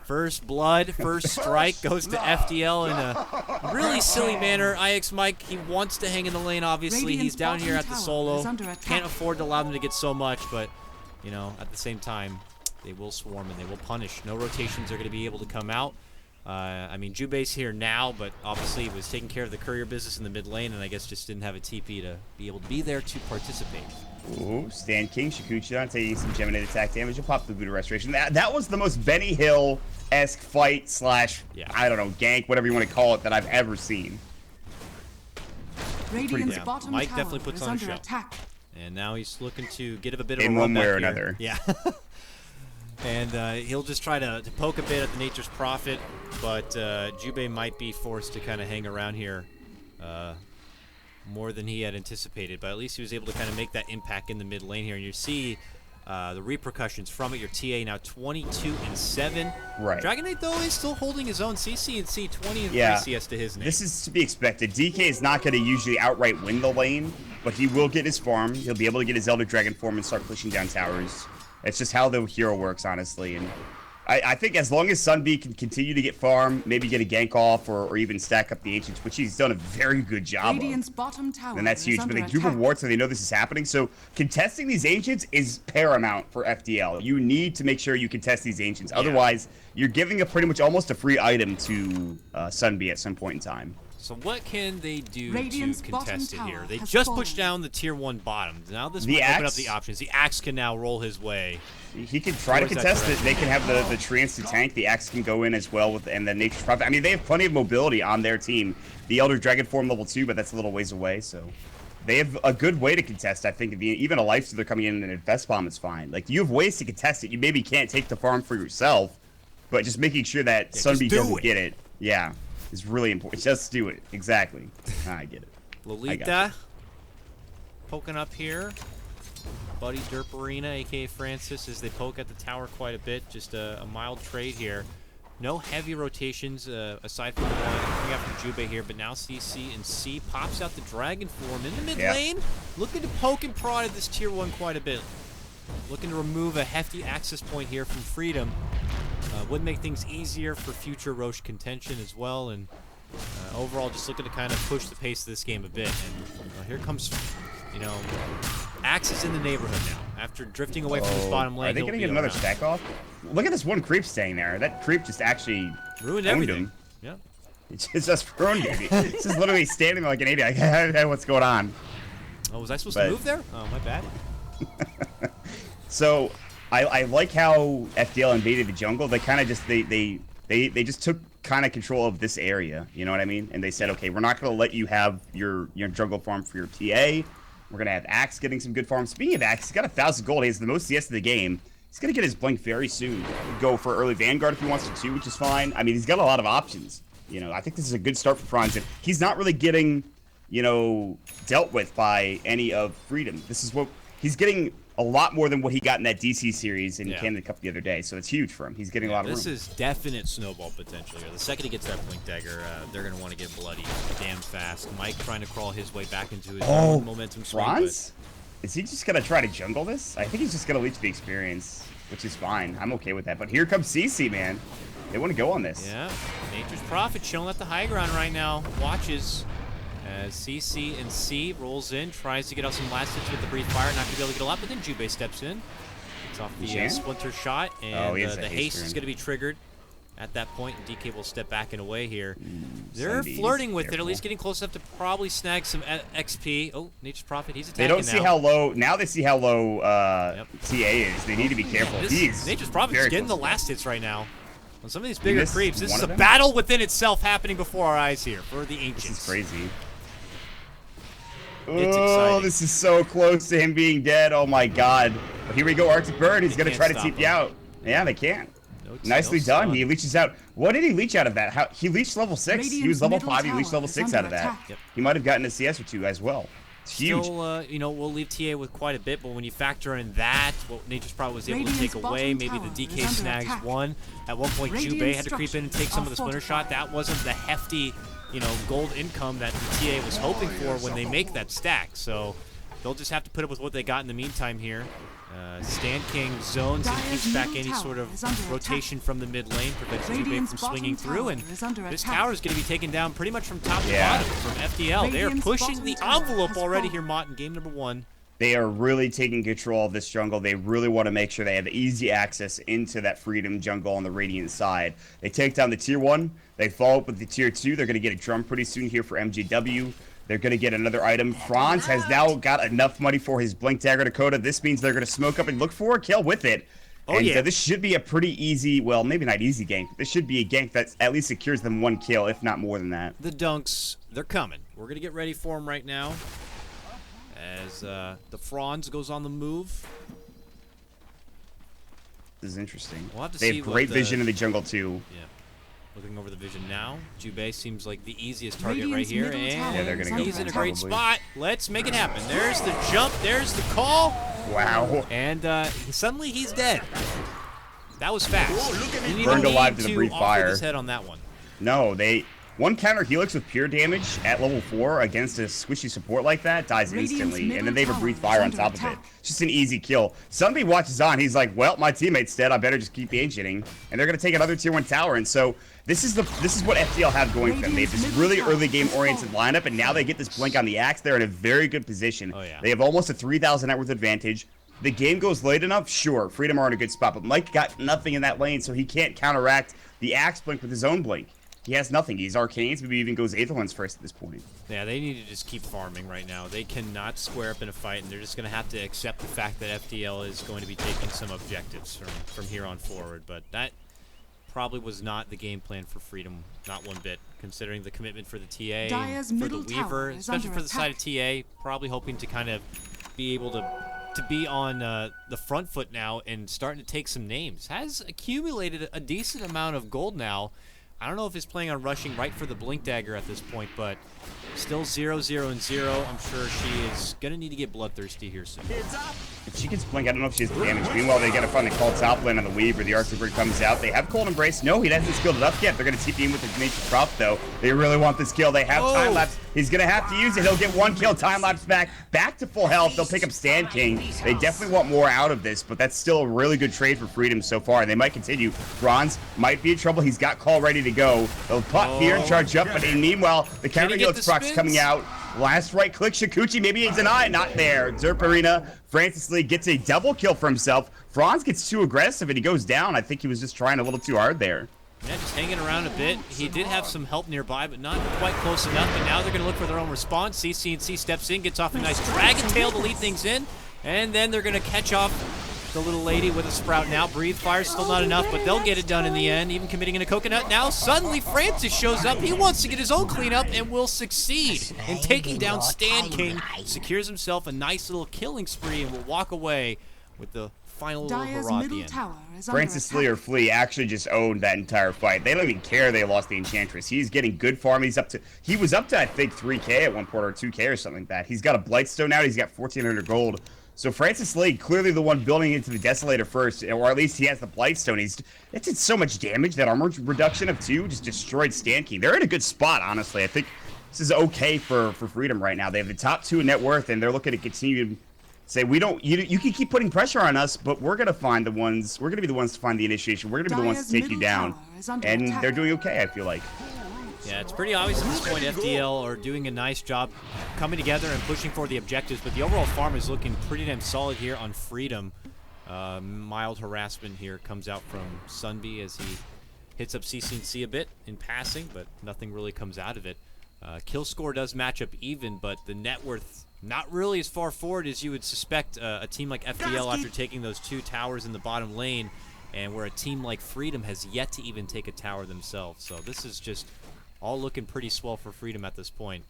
Speaker 1: First blood, first strike goes to FDL in a really silly manner. IX Mike, he wants to hang in the lane, obviously. He's
Speaker 3: Radiant's
Speaker 1: down here at
Speaker 3: bottom
Speaker 1: the
Speaker 3: tower
Speaker 1: solo.
Speaker 3: is under attack.
Speaker 1: Can't afford to allow them to get so much, but, you know, at the same time, they will swarm and they will punish. No rotations are going to be able to come out. I mean, Jubei's here now, but obviously he was taking care of the courier business in the mid lane, and I guess just didn't have a TP to be able to be there to participate.
Speaker 2: Ooh, Stan King, Shikuchi on taking some Geminate attack damage. He'll pop the Voodoo Restoration. That was the most Benny Hill-esque fight slash, I don't know, gank, whatever you want to call it, that I've ever seen.
Speaker 3: Radiant's
Speaker 1: Yeah,
Speaker 3: bottom
Speaker 1: Mike
Speaker 3: tower
Speaker 1: definitely puts
Speaker 3: is
Speaker 1: on a
Speaker 3: under
Speaker 1: show.
Speaker 3: attack.
Speaker 1: And now he's looking to get a bit of
Speaker 2: In
Speaker 1: a run
Speaker 2: one way
Speaker 1: back
Speaker 2: or
Speaker 1: here.
Speaker 2: another.
Speaker 1: Yeah. And he'll just try to poke a bit at the Nature's Prophet, but Jubei might be forced to kind of hang around here more than he had anticipated. But at least he was able to kind of make that impact in the mid lane here. And you see the repercussions from it. Your TA now 22-7.
Speaker 2: Right.
Speaker 1: Dragon Knight, though, is still holding his own. CC&C 20-3
Speaker 2: Yeah.
Speaker 1: CS to his name.
Speaker 2: This is to be expected. DK is not going to usually outright win the lane, but he will get his farm. He'll be able to get his Elder Dragon form and start pushing down towers. It's just how the hero works, honestly. And I think as long as Sunbee can continue to get farm, maybe get a gank off, or even stack up the Ancients, which he's done a very good job
Speaker 3: Radiant's
Speaker 2: of,
Speaker 3: bottom tower
Speaker 2: then that's
Speaker 3: is
Speaker 2: huge. But
Speaker 3: under
Speaker 2: they group of
Speaker 3: attack.
Speaker 2: wards, so they know this is happening. So contesting these Ancients is paramount for FDL. You need to make sure you contest these Ancients. Otherwise, you're giving a pretty much almost a free item to Sunbee at some point in time.
Speaker 1: So what can they do
Speaker 3: Radiant's
Speaker 1: to
Speaker 3: bottom
Speaker 1: contest it
Speaker 3: tower
Speaker 1: here? They
Speaker 3: has
Speaker 1: just
Speaker 3: fallen.
Speaker 1: pushed down the tier 1 bottom. Now this
Speaker 2: The
Speaker 1: might open up
Speaker 2: Axe-
Speaker 1: the options. The Axe can now roll his way.
Speaker 2: He can try to
Speaker 1: Towards that
Speaker 2: contest it.
Speaker 1: direction.
Speaker 2: They can have the Trance to tank. The Axe can go in as well, and then Nature's Prophet. I mean, they have plenty of mobility on their team. The Elder Dragon form level 2, but that's a little ways away, so they have a good way to contest. I think even a Life Stealer coming in and an Invest Bomb is fine. Like, you have ways to contest it. You maybe can't take the farm for yourself, but just making sure that
Speaker 1: just
Speaker 2: Sunbee
Speaker 1: do
Speaker 2: doesn't
Speaker 1: it.
Speaker 2: get it. Yeah, is really important. Just do it. Exactly. I get it.
Speaker 1: Lolita poking up here. Buddy Derperina, a.k.a. Francis, as they poke at the tower quite a bit. Just a mild trade here. No heavy rotations aside from the one coming out from Jubei here, but now CC and C pops out the Dragon form in the mid lane. Looking to poke and prod at this tier 1 quite a bit. Looking to remove a hefty access point here from Freedom. Would make things easier for future Roche contention as well, and overall just looking to kind of push the pace of this game a bit. And here comes, you know, Axe is in the neighborhood now. After drifting away from his bottom lane,
Speaker 2: are they going to get another stack off? Look at this one creep staying there. That creep just actually
Speaker 1: ruined everything.
Speaker 2: Him.
Speaker 1: Yeah.
Speaker 2: It's just ruined it. It's just literally standing there like an idiot. I don't know what's going on.
Speaker 1: Oh, was I supposed to move there? Oh, my bad.
Speaker 2: So, I like how FDL invaded the jungle. They kind of just they just took kind of control of this area. You know what I mean? And they said, okay, we're not going to let you have your jungle farm for your TA. We're going to have Axe getting some good farms. Speaking of Axe, he's got 1,000 gold. He has the most CS of the game. He's going to get his blink very soon. Go for early Vanguard if he wants to too, which is fine. I mean, he's got a lot of options. You know, I think this is a good start for Franz. And he's not really getting, you know, dealt with by any of Freedom. This is what he's getting a lot more than what he got in that DC series in Canada Cup the other day. So it's huge for him. He's getting a lot of room.
Speaker 1: This is definite snowball potential here. The second he gets that blink dagger, they're going to want to get bloody damn fast. Mike trying to crawl his way back into his own momentum swing.
Speaker 2: Franz? Is he just going to try to jungle this? I think he's just going to leech the experience, which is fine. I'm okay with that. But here comes CC, man. They want to go on this.
Speaker 1: Yeah. Nature's Prophet showing at the high ground right now. Watches as CC and C rolls in, tries to get out some last hits with the Breathe Fire. Not going to be able to get a lot, but then Jubei steps in. It's off the Splinter shot, and the haste is going to be triggered at that point, and DK will step back and away here. They're flirting with it, at least getting close enough to probably snag some XP. Oh, Nature's Prophet, he's attacking now.
Speaker 2: They don't see how low, now they see how low TA is. They need to be careful.
Speaker 1: Nature's Prophet's getting the last hits right now. On some of these bigger creeps, this is a battle within itself happening before our eyes here for the Ancients.
Speaker 2: This is crazy.
Speaker 1: It's exciting.
Speaker 2: This is so close to him being dead. Oh my god. But here we go, Arctic Bird. He's going to try to TP out. Yeah, they can't. Nicely done. He leeches out. What did he leech out of that? He leached level 6. He was level 5. He leached level 6 out of that. He might have gotten a CS or 2 as well. It's huge.
Speaker 1: Still, you know, we'll leave TA with quite a bit, but when you factor in that, what Nature's Prophet was able to take away, maybe the DK snags one. At one point, Jubei had to creep in and take some of the Splinter Shot. That wasn't the hefty, you know, gold income that the TA was hoping for when they make that stack. So they'll just have to put up with what they got in the meantime here. Stand King zones and keeps back any sort of rotation from the mid lane, prevents Jubei from swinging through, and this tower is going to be taken down pretty much from top to bottom from FDL. They are pushing the envelope already here, Mott, in game number 1.
Speaker 2: They are really taking control of this jungle. They really want to make sure they have easy access into that Freedom jungle on the Radiant side. They take down the tier 1. They follow up with the tier 2. They're going to get a drum pretty soon here for MJW. They're going to get another item. Franz has now got enough money for his Blink Dagger Dakota. This means they're going to smoke up and look for a kill with it. This should be a pretty easy, well, maybe not easy gank. This should be a gank that at least secures them 1 kill, if not more than that.
Speaker 1: The dunks, they're coming. We're going to get ready for them right now. As the Franz goes on the move.
Speaker 2: This is interesting.
Speaker 1: We'll have to
Speaker 2: they have great vision in the jungle, too.
Speaker 1: Yeah. Looking over the vision now. Jubei seems like the easiest target right here. And
Speaker 2: they're gonna go
Speaker 1: he's in a great spot. Let's make it happen. There's the jump. There's the call.
Speaker 2: Wow.
Speaker 1: And suddenly he's dead. That was fast.
Speaker 2: Burned alive to the Breathe Fire.
Speaker 1: His head on that one.
Speaker 2: No, one counter Helix with pure damage at level 4 against a squishy support like that dies instantly, and then they have a Breathe Fire on top of it. It's just an easy kill. Somebody watches on, he's like, well, my teammate's dead, I better just keep ancienting. And they're going to take another tier 1 tower, and so this is what FDL have going for them. They have this really early game oriented lineup, and now they get this blink on the Axe. They're in a very good position. They have almost a 3,000 net worth advantage. The game goes late enough, sure, Freedom are in a good spot, but Mike got nothing in that lane, so he can't counteract the Axe blink with his own blink. He has nothing. He's Arcanes, maybe even goes Aetherlands first at this point.
Speaker 1: Yeah, they need to just keep farming right now. They cannot square up in a fight, and they're just going to have to accept the fact that FDL is going to be taking some objectives from here on forward. But that probably was not the game plan for Freedom, not one bit, considering the commitment for the TA, for the Weaver, especially for the side of TA, probably hoping to kind of be able to be on the front foot now and starting to take some names. Has accumulated a decent amount of gold now. I don't know if he's planning on rushing right for the Blink Dagger at this point, but still 0-0 and 0. I'm sure she is going to need to get bloodthirsty here soon.
Speaker 2: If she gets Blink, I don't know if she has the damage. Meanwhile, they got to find the call top lane on the Weaver. The Arctic Bird comes out. They have Cold Embrace. No, he hasn't skilled it up yet. They're going to TP in with the Nature's Prop, though. They really want this kill. They have time lapse. He's going to have to use it. He'll get 1 kill, time lapse back to full health. They'll pick up Stand King. They definitely want more out of this, but that's still a really good trade for Freedom so far. They might continue. Bronze might be in trouble. He's got call ready to go. They'll pop here and charge up, but meanwhile, the counter heal proc's coming out. Last right click, Shikuchi, maybe a deny, not there. Derp Arena, Francis Lee gets a double kill for himself. Franz gets too aggressive and he goes down. I think he was just trying a little too hard there.
Speaker 1: Yeah, just hanging around a bit. He did have some help nearby, but not quite close enough. But now they're going to look for their own response. CCNC steps in, gets off a nice Dragon Tail to lead things in. And then they're going to catch off the little lady with a Sprout now. Breathe Fire, still not enough, but they'll get it done in the end, even committing in a Coconut. Now, suddenly, Francis shows up. He wants to get his own cleanup and will succeed in taking down Stand King. Secures himself a nice little killing spree and will walk away with the final little hurrah at the end.
Speaker 2: Francis Lee or Flea actually just owned that entire fight. They don't even care they lost the Enchantress. He's getting good farm. He was up to, I think, 3K at one point or 2K or something like that. He's got a Blightstone out. He's got 1,400 gold. So Francis Lee, clearly the one building into the Desolator first, or at least he has the Blightstone. It did so much damage. That armor reduction of 2 just destroyed Stand King. They're in a good spot, honestly. I think this is okay for Freedom right now. They have the top 2 in net worth, and they're looking to continue to say, you can keep putting pressure on us, but we're going to find the ones, we're going to be the ones to find the initiation. We're going to be the ones to take you down. And they're doing okay, I feel like.
Speaker 1: Yeah, it's pretty obvious at this point FDL are doing a nice job coming together and pushing for the objectives, but the overall farm is looking pretty damn solid here on Freedom. Mild harassment here comes out from Sunby as he hits up CCNC a bit in passing, but nothing really comes out of it. Kill score does match up even, but the net worth not really as far forward as you would suspect a team like FDL after taking those 2 towers in the bottom lane, and where a team like Freedom has yet to even take a tower themselves. So this is just all looking pretty swell for Freedom at this point.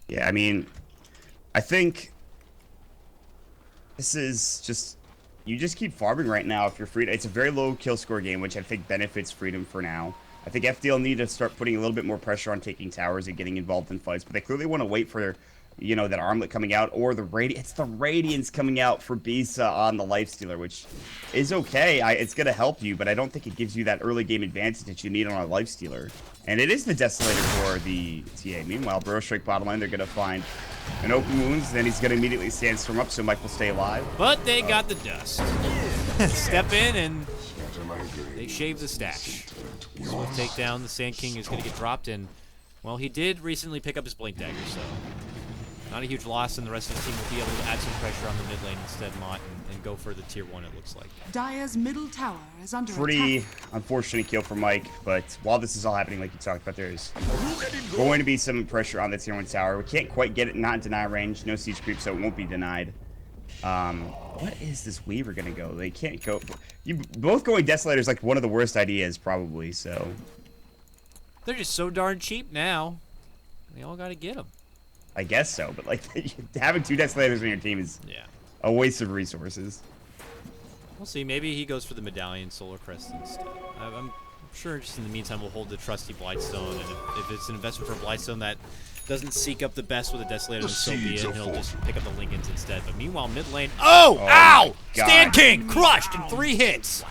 Speaker 2: Yeah, I mean, I think this is just, you just keep farming right now if you're Freedom. It's a very low kill score game, which I think benefits Freedom for now. I think FDL need to start putting a little bit more pressure on taking towers and getting involved in fights, but they clearly want to wait for, you know, that armlet coming out or the it's the Radiance coming out for Bisa on the Lifestealer, which is okay. It's going to help you, but I don't think it gives you that early game advantage that you need on a Lifestealer. And it is the Desolator for the TA. Meanwhile, Burrow Strike bottom lane, they're going to find an open wounds, then he's going to immediately sandstorm up so Mike will stay alive.
Speaker 1: But they got the dust. Step in and they shave the stash. Swift takedown, the Sand King is going to get dropped in. Well, he did recently pick up his Blink Dagger, so not a huge loss, and the rest of the team will be able to add some pressure on the mid lane instead, Mott, and go for the tier 1, it looks like.
Speaker 3: Dire's middle tower is under
Speaker 2: Pretty
Speaker 3: attack.
Speaker 2: unfortunate kill for Mike, but while this is all happening, like you talked about, there's going to be some pressure on the tier 1 tower. We can't quite get it, not in deny range, no siege creep, so it won't be denied. What is this Weaver gonna go? They can't go. You both going Desolator is like one of the worst ideas, probably, so.
Speaker 1: They're just so darn cheap now. They all gotta get them.
Speaker 2: I guess so, but like having 2 Desolators on your team is a waste of resources.
Speaker 1: We'll see. Maybe he goes for the Medallion Solar Crest instead. I'm sure just in the meantime we'll hold the trusty Blightstone, and if it's an investment for Blightstone that doesn't seek up the best with a Desolator, then so be it. He'll just pick up the Lincolns instead. But meanwhile, mid lane. Oh! Ow! Stand King crushed in 3 hits.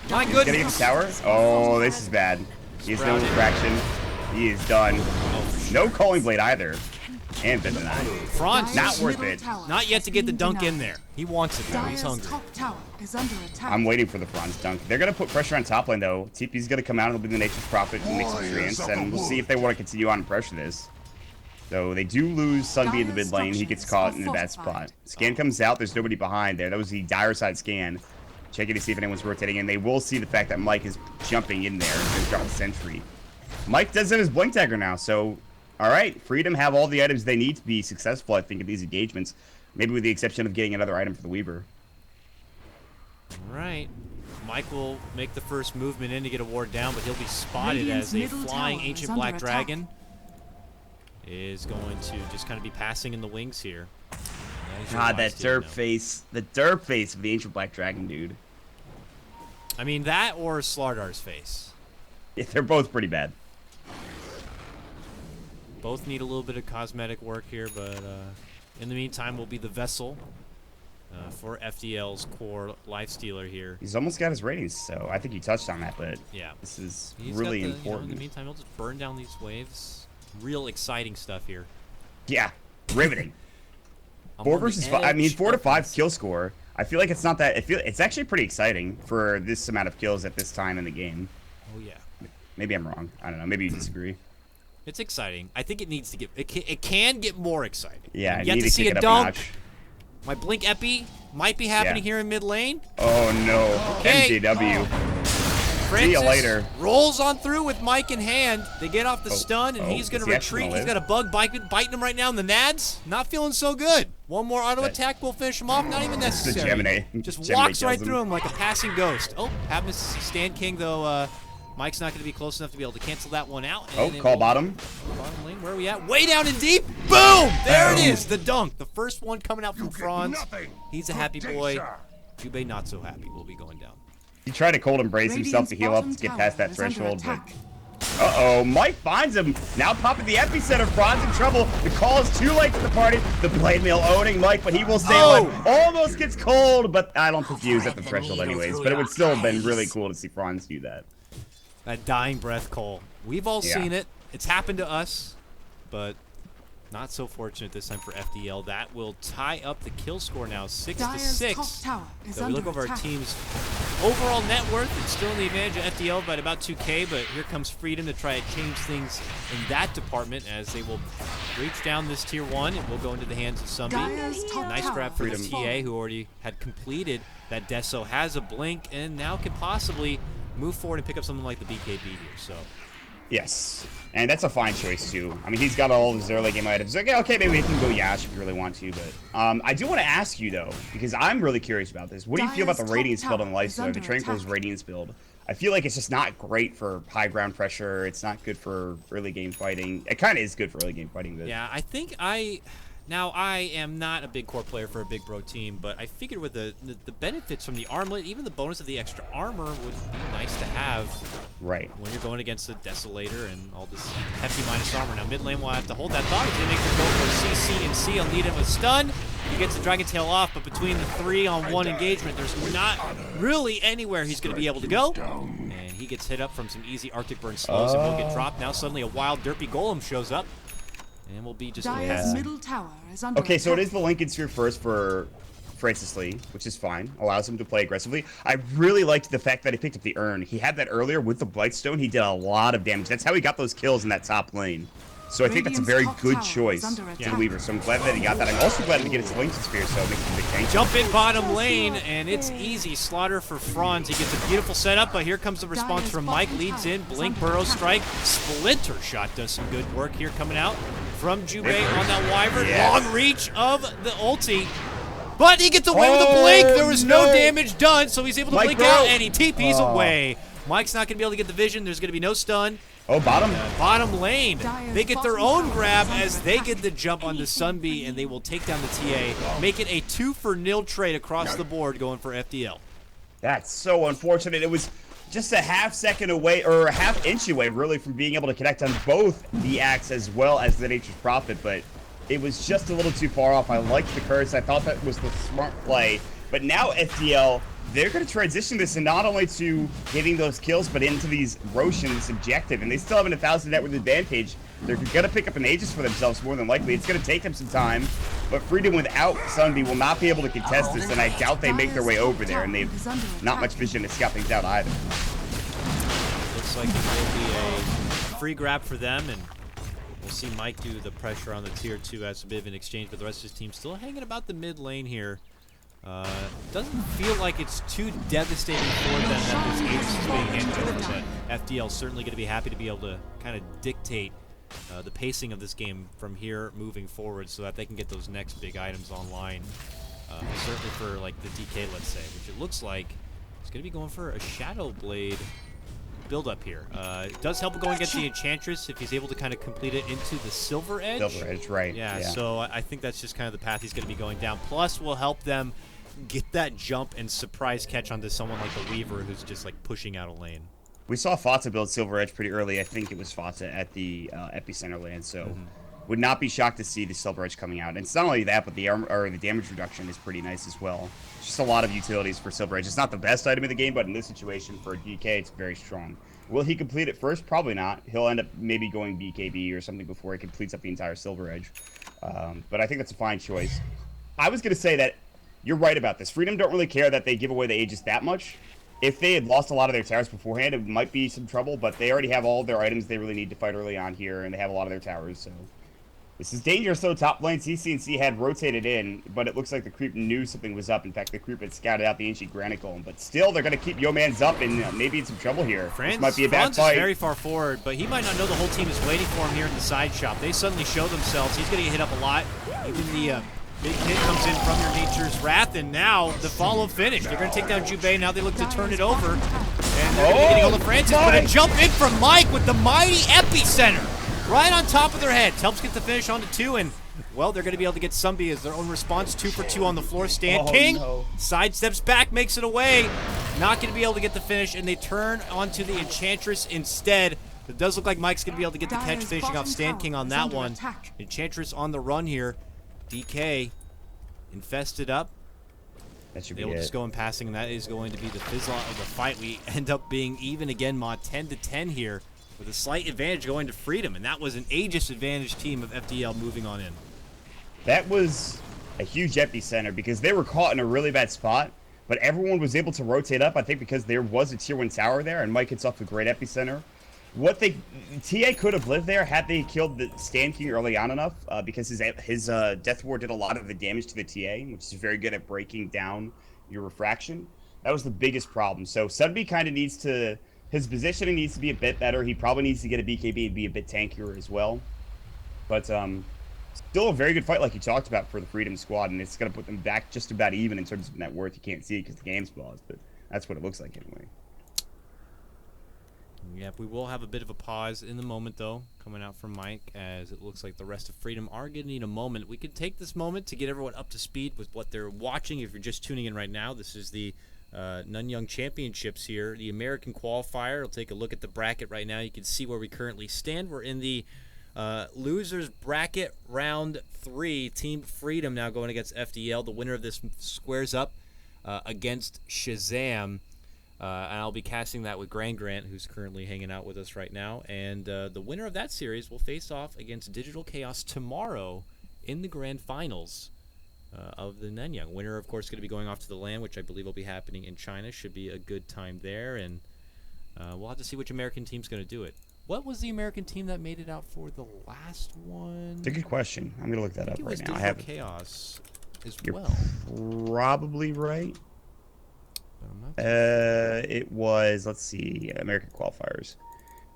Speaker 1: My goodness.
Speaker 2: Getting the tower? Oh, this is bad. He has no distraction. He is done. No Calling Blade either. And been denied.
Speaker 1: Franz,
Speaker 2: not worth it.
Speaker 1: Not yet to get the dunk in there. He wants it now. He's hungry.
Speaker 2: I'm waiting for the Franz dunk. They're going to put pressure on top lane, though. TP's going to come out. It'll be the Nature's Prophet and make some treants. And we'll see if they want to continue on and pressure this. So they do lose Sunby in the mid lane. He gets caught in a bad spot. Scan comes out. There's nobody behind there. That was the dire side scan. Checking to see if anyone's rotating in. They will see the fact that Mike is jumping in there and drop the sentry. Mike does have his Blink Dagger now, so all right. Freedom have all the items they need to be successful, I think, in these engagements. Maybe with the exception of getting another item for the Weaver.
Speaker 1: All right. Mike will make the first movement in to get a ward down, but he'll be spotted as a flying Ancient Black Dragon is going to just kind of be passing in the wings here.
Speaker 2: God, that derp face. The derp face of the Ancient Black Dragon, dude.
Speaker 1: I mean, that or Slardar's face.
Speaker 2: They're both pretty bad.
Speaker 1: Both need a little bit of cosmetic work here, but in the meantime, we'll be the vessel for FDL's core lifestealer here.
Speaker 2: He's almost got his ratings, so I think you touched on that, but
Speaker 1: yeah,
Speaker 2: this is
Speaker 1: He's
Speaker 2: really
Speaker 1: got the,
Speaker 2: important.
Speaker 1: In the meantime, he'll just burn down these waves. Real exciting stuff here.
Speaker 2: Yeah, riveting. 4 versus 5. I mean, 4 to 5 kill score. I feel like it's not that. It's actually pretty exciting for this amount of kills at this time in the game.
Speaker 1: Oh yeah.
Speaker 2: Maybe I'm wrong. I don't know. Maybe you disagree.
Speaker 1: It's exciting. I think it needs to get. It can get more exciting.
Speaker 2: Yeah,
Speaker 1: I
Speaker 2: you need
Speaker 1: to see
Speaker 2: kick
Speaker 1: a
Speaker 2: it up
Speaker 1: dunk.
Speaker 2: notch.
Speaker 1: My blink epi might be happening here in mid lane.
Speaker 2: Oh no.
Speaker 1: Okay.
Speaker 2: MJW.
Speaker 1: Francis
Speaker 2: See you later.
Speaker 1: Rolls on through with Mike in hand. They get off the stun, and he's going to retreat. He's got a bug biting him right now in the nads. Not feeling so good. One more auto attack will finish him off. Not even necessary. Just walks right through him like a passing ghost. Oh, happens to see Stand King, though. Mike's not going to be close enough to be able to cancel that one out.
Speaker 2: Oh, call bottom.
Speaker 1: Bottom lane, where are we at? Way down and deep. Boom! There it is, the dunk. The first one coming out from Franz. He's a happy boy. Jubei not so happy. Will be going down.
Speaker 2: He tried to cold embrace himself to heal up to get past that threshold, but... Uh-oh, Mike finds him. Now popping the epicenter. Franz in trouble. The call is too late for the party. The blade mail owning Mike, but he will stay alive. Almost gets cold, but I don't think he was at the threshold anyways. But it would still have been really cool to see Franz do that.
Speaker 1: That dying breath call. We've all seen it. It's happened to us, but not so fortunate this time for FDL. That will tie up the kill score now, 6-6. So we look over our team's overall net worth. It's still in the advantage of FDL by about 2K, but here comes Freedom to try to change things in that department as they will reach down this tier 1. It will go into the hands of Sumbi. Nice grab for the TA, who already had completed that Deso, has a blink, and now can possibly move forward and pick up something like the BKB here. So.
Speaker 2: Yes, and that's a fine choice too. I mean, he's got all his early game items. Okay, maybe we can go Yash if you really want to, but I do want to ask you though, because I'm really curious about this. What do you feel about the Radiance build on the Lifestealer, the Tranquil's Radiance build? I feel like it's just not great for high ground pressure. It's not good for early game fighting. It kind of is good for early game fighting, but
Speaker 1: yeah, I think Now, I am not a big core player for a big bro team, but I figured with the benefits from the armlet, even the bonus of the extra armor would be nice to have.
Speaker 2: Right.
Speaker 1: When you're going against the Desolator and all this hefty minus armor. Now, mid lane will have to hold that thought. He's going to make the go for CC and C. He'll need him a stun. He gets the Dragon Tail off, but between the 3-on-1 engagement, there's not really anywhere he's going to be able to go. And he gets hit up from some easy Arctic Burn slows and will get dropped. Now, suddenly, a wild Derpy Golem shows up. And we'll be just
Speaker 3: middle tower is under
Speaker 2: okay, so it is the Lincoln Sphere first for Francis Lee, which is fine. Allows him to play aggressively. I really liked the fact that he picked up the Urn. He had that earlier with the Blightstone. He did a lot of damage. That's how he got those kills in that top lane. So I think that's a very good choice to Weaver. So I'm glad that he got that. I'm also glad to get his Lincoln Sphere, so it makes him a big tank.
Speaker 1: Jump in bottom lane, and it's easy. Slaughter for Franz. He gets a beautiful setup, but here comes the response from Mike. Leads in. Blink, Burrow Strike. Splinter Shot does some good work here coming out from Jubei on that Wyvern.
Speaker 2: Yes.
Speaker 1: Long reach of the ulti. But he gets away with a blink. There was no damage done, so he's able to blink out, and he TP's away. Mike's not going to be able to get the vision. There's going to be no stun.
Speaker 2: Oh, bottom?
Speaker 1: Bottom lane. They get their own grab as they get the jump on the Sunbee, and they will take down the TA, make it a 2-for-0 trade across the board going for FDL.
Speaker 2: That's so unfortunate. It was just a half-second away, or a half-inch away, really, from being able to connect on both the Axe as well as the Nature's Prophet, but it was just a little too far off. I liked the curse. I thought that was the smart play. But now FDL, they're going to transition this and not only to getting those kills, but into these Roshan's objective. And they still have an 1,000 net worth advantage. They're going to pick up an Aegis for themselves more than likely. It's going to take them some time. But Freedom without Sunbee will not be able to contest this. And I doubt they make their way over there. And they've not much vision to scout things out either.
Speaker 1: Looks like it will be a free grab for them. And we'll see Mike do the pressure on the tier 2 as a bit of an exchange. But the rest of his team still hanging about the mid lane here. Doesn't feel like it's too devastating for them that this Aegis is being handed over, but FDL certainly going to be happy to be able to kind of dictate the pacing of this game from here moving forward so that they can get those next big items online. Certainly for like the DK, let's say, which it looks like it's going to be going for a Shadow Blade build up here. It does help going against the Enchantress if he's able to kind of complete it into the Silver Edge.
Speaker 2: Silver Edge, right.
Speaker 1: Yeah, so I think that's just kind of the path he's going to be going down. Plus, will help them get that jump and surprise catch onto someone like the Weaver who's just like pushing out a lane.
Speaker 2: We saw Fata build Silver Edge pretty early. I think it was Fata at the Epicenter land, so would not be shocked to see the Silver Edge coming out. And it's not only that, but the armor or the damage reduction is pretty nice as well. It's just a lot of utilities for Silver Edge. It's not the best item in the game, but in this situation for DK, it's very strong. Will he complete it first? Probably not. He'll end up maybe going BKB or something before he completes up the entire Silver Edge. But I think that's a fine choice. I was going to say that you're right about this. Freedom don't really care that they give away the Aegis that much. If they had lost a lot of their towers beforehand, it might be some trouble, but they already have all of their items they really need to fight early on here, and they have a lot of their towers, so... This is dangerous, though. Top lane CC&C had rotated in, but it looks like the creep knew something was up. In fact, the creep had scouted out the ancient granite golem, but still, they're going to keep Yo-Man's up, and maybe in some trouble here. This might be a bad fight.
Speaker 1: Franz is very far forward, but he might not know the whole team is waiting for him here in the side shop. They suddenly show themselves. He's going to get hit up a lot. Even the big hit comes in from your Nature's Wrath, and now the follow finish. They're going to take down Jubei. Now they look to turn it over, and they're going to be getting all the Francis, but a jump in from Mike with the mighty Epicenter. Right on top of their heads. Helps get the finish onto 2, and, well, they're going to be able to get Sumbi as their own response. 2 for 2 on the floor. Stand King sidesteps back, makes it away. Not going to be able to get the finish, and they turn onto the Enchantress instead. It does look like Mike's going to be able to get the catch, finishing off Stand King on that one. Enchantress on the run here. DK infested up.
Speaker 2: That should be
Speaker 1: They'll just go in passing, and that is going to be the fizzle of the fight. We end up being even again, Maut, 10-10 here, with a slight advantage going to Freedom, and that was an Aegis advantage team of FDL moving on in.
Speaker 2: That was a huge Epicenter because they were caught in a really bad spot, but everyone was able to rotate up, I think because there was a tier 1 tower there, and Mike hits off a great Epicenter. TA could have lived there had they killed the Stand King early on enough, because his Death Ward did a lot of the damage to the TA, which is very good at breaking down your refraction. That was the biggest problem. So Sudby kind of needs to... His positioning needs to be a bit better. He probably needs to get a BKB and be a bit tankier as well. But still a very good fight like you talked about for the Freedom squad, and it's going to put them back just about even in terms of net worth. You can't see it because the game's paused, but that's what it looks like anyway.
Speaker 1: Yep, we will have a bit of a pause in the moment, though, coming out from Mike, as it looks like the rest of Freedom are going to need a moment. We can take this moment to get everyone up to speed with what they're watching. If you're just tuning in right now, this is the Nanyang Championships here, the American qualifier. We'll take a look at the bracket right now. You can see where we currently stand. We're in the losers bracket round 3. Team Freedom now going against FDL. The winner of this squares up against Shazam. And I'll be casting that with Grant, who's currently hanging out with us right now. And the winner of that series will face off against Digital Chaos tomorrow in the grand finals of the Nanyang. Winner, of course, going to be going off to the LAN, which I believe will be happening in China. Should be a good time there. And we'll have to see which American team's going to do it. What was the American team that made it out for the last one?
Speaker 2: It's a good question. I'm going to look that up right now.
Speaker 1: I have Chaos as well.
Speaker 2: You're probably right. It was, let's see, American qualifiers.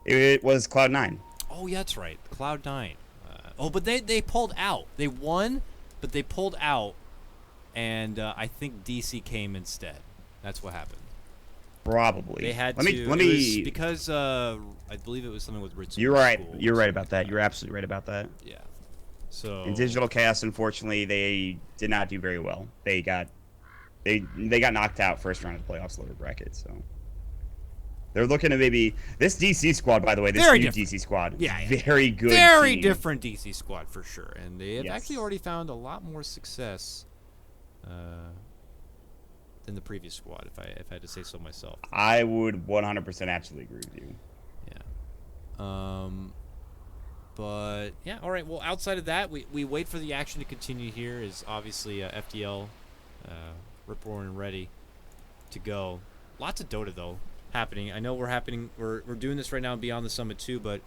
Speaker 2: It was Cloud9.
Speaker 1: Oh, yeah, that's right. Cloud9. But they pulled out. They won, but they pulled out, and I think DC came instead. That's what happened.
Speaker 2: Probably.
Speaker 1: They had
Speaker 2: let
Speaker 1: to.
Speaker 2: me
Speaker 1: because I believe it was something with Ritz.
Speaker 2: You're right. You're right about that. You're absolutely right about that.
Speaker 1: Yeah. So
Speaker 2: in Digital Chaos, unfortunately, they did not do very well. They got knocked out first round of the playoffs lower bracket, so they're looking to maybe this DC squad. By the way, this new DC squad, very good,
Speaker 1: very different DC squad for sure, and they have actually already found a lot more success than the previous squad. If I had to say so myself,
Speaker 2: I would 100% absolutely agree with you.
Speaker 1: Yeah. But yeah, all right. Well, outside of that, we wait for the action to continue. Here is obviously FDL. Ripborn and ready to go. Lots of Dota though happening. I know we're doing this right now Beyond the Summit 2, but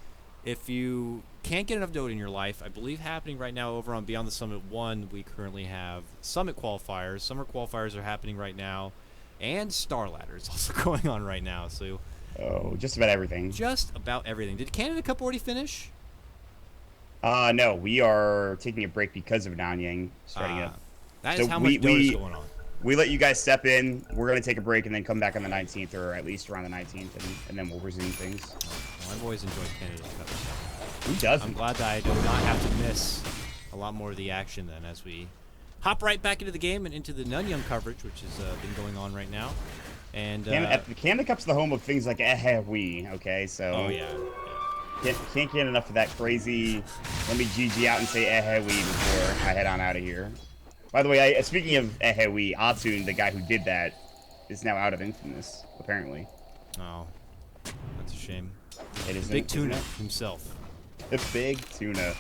Speaker 1: if you can't get enough Dota in your life, I believe happening right now over on Beyond the Summit 1, we currently have Summit qualifiers. Summer qualifiers are happening right now, and Star Ladder is also going on right now. So
Speaker 2: just about everything.
Speaker 1: Just about everything. Did Canada Cup already finish?
Speaker 2: No, we are taking a break because of Nanyang starting up.
Speaker 1: That is how much Dota is going on.
Speaker 2: We let you guys step in. We're going to take a break and then come back on the 19th, or at least around the 19th, and then we'll resume things.
Speaker 1: Well, I've always enjoyed Canada Cup. So.
Speaker 2: Who doesn't?
Speaker 1: I'm glad that I do not have to miss a lot more of the action then as we hop right back into the game and into the Nanyang coverage, which has been going on right now. And
Speaker 2: Canada Cup's the home of things like we, okay? So
Speaker 1: oh yeah.
Speaker 2: Can't get enough of that crazy. Let me GG out and say we before I head on out of here. By the way, speaking of we, Atsun, the guy who did that, is now out of Infamous apparently.
Speaker 1: Oh, that's a shame.
Speaker 2: It is
Speaker 1: Big Tuna himself.
Speaker 2: The Big Tuna.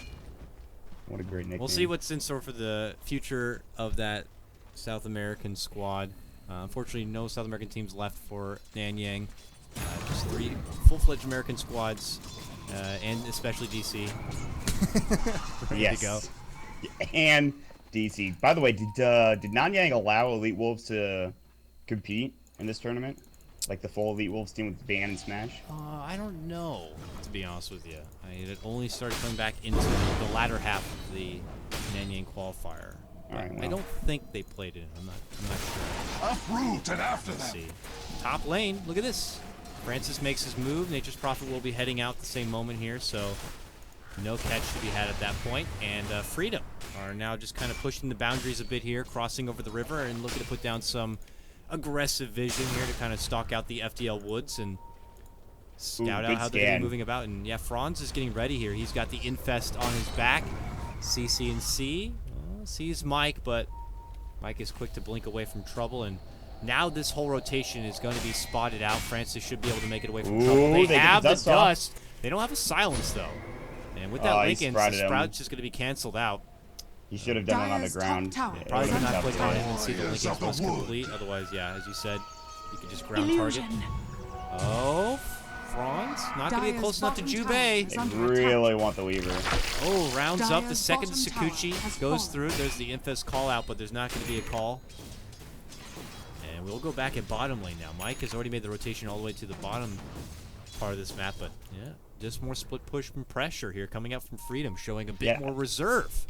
Speaker 2: What a great nickname.
Speaker 1: We'll see what's in store for the future of that South American squad. Unfortunately, no South American teams left for Nanyang. Just 3 full-fledged American squads, and especially DC.
Speaker 2: Yes.
Speaker 1: To go.
Speaker 2: And DC. By the way, did Nanyang allow Elite Wolves to compete in this tournament? Like the full Elite Wolves team with Ban and Smash?
Speaker 1: I don't know, to be honest with you. It only started coming back into the latter half of the Nanyang qualifier.
Speaker 2: Right, well.
Speaker 1: I don't think they played it. I'm not sure.
Speaker 4: Uproot and after
Speaker 1: Let's
Speaker 4: them.
Speaker 1: see. Top lane, look at this. Francis makes his move. Nature's Prophet will be heading out the same moment here, so no catch to be had at that point. And Freedom are now just kind of pushing the boundaries a bit here, crossing over the river and looking to put down some aggressive vision here to kind of stalk out the FDL woods and scout out how they're going to be moving about. And yeah, Franz is getting ready here. He's got the Infest on his back. CC and C. Sees Mike, but Mike is quick to blink away from trouble, and now this whole rotation is going to be spotted out. Francis should be able to make it away from trouble. They have the dust. They don't have a silence, though. And with that Lincoln, the Sprout's just going to be canceled out.
Speaker 2: He should have done it on the ground.
Speaker 1: Probably did not click on it and see the Lincoln was complete. Otherwise, yeah, as you said, you could just ground target. Oh, Franz, not going to get close enough to Jubei.
Speaker 2: They really want the Weaver.
Speaker 1: Oh, rounds up the second Sakuchi, goes through. There's the Infest call out, but there's not going to be a call. And we'll go back at bottom lane now. Mike has already made the rotation all the way to the bottom part of this map, but yeah, just more split push and pressure here coming out from Freedom, showing a bit more reserve.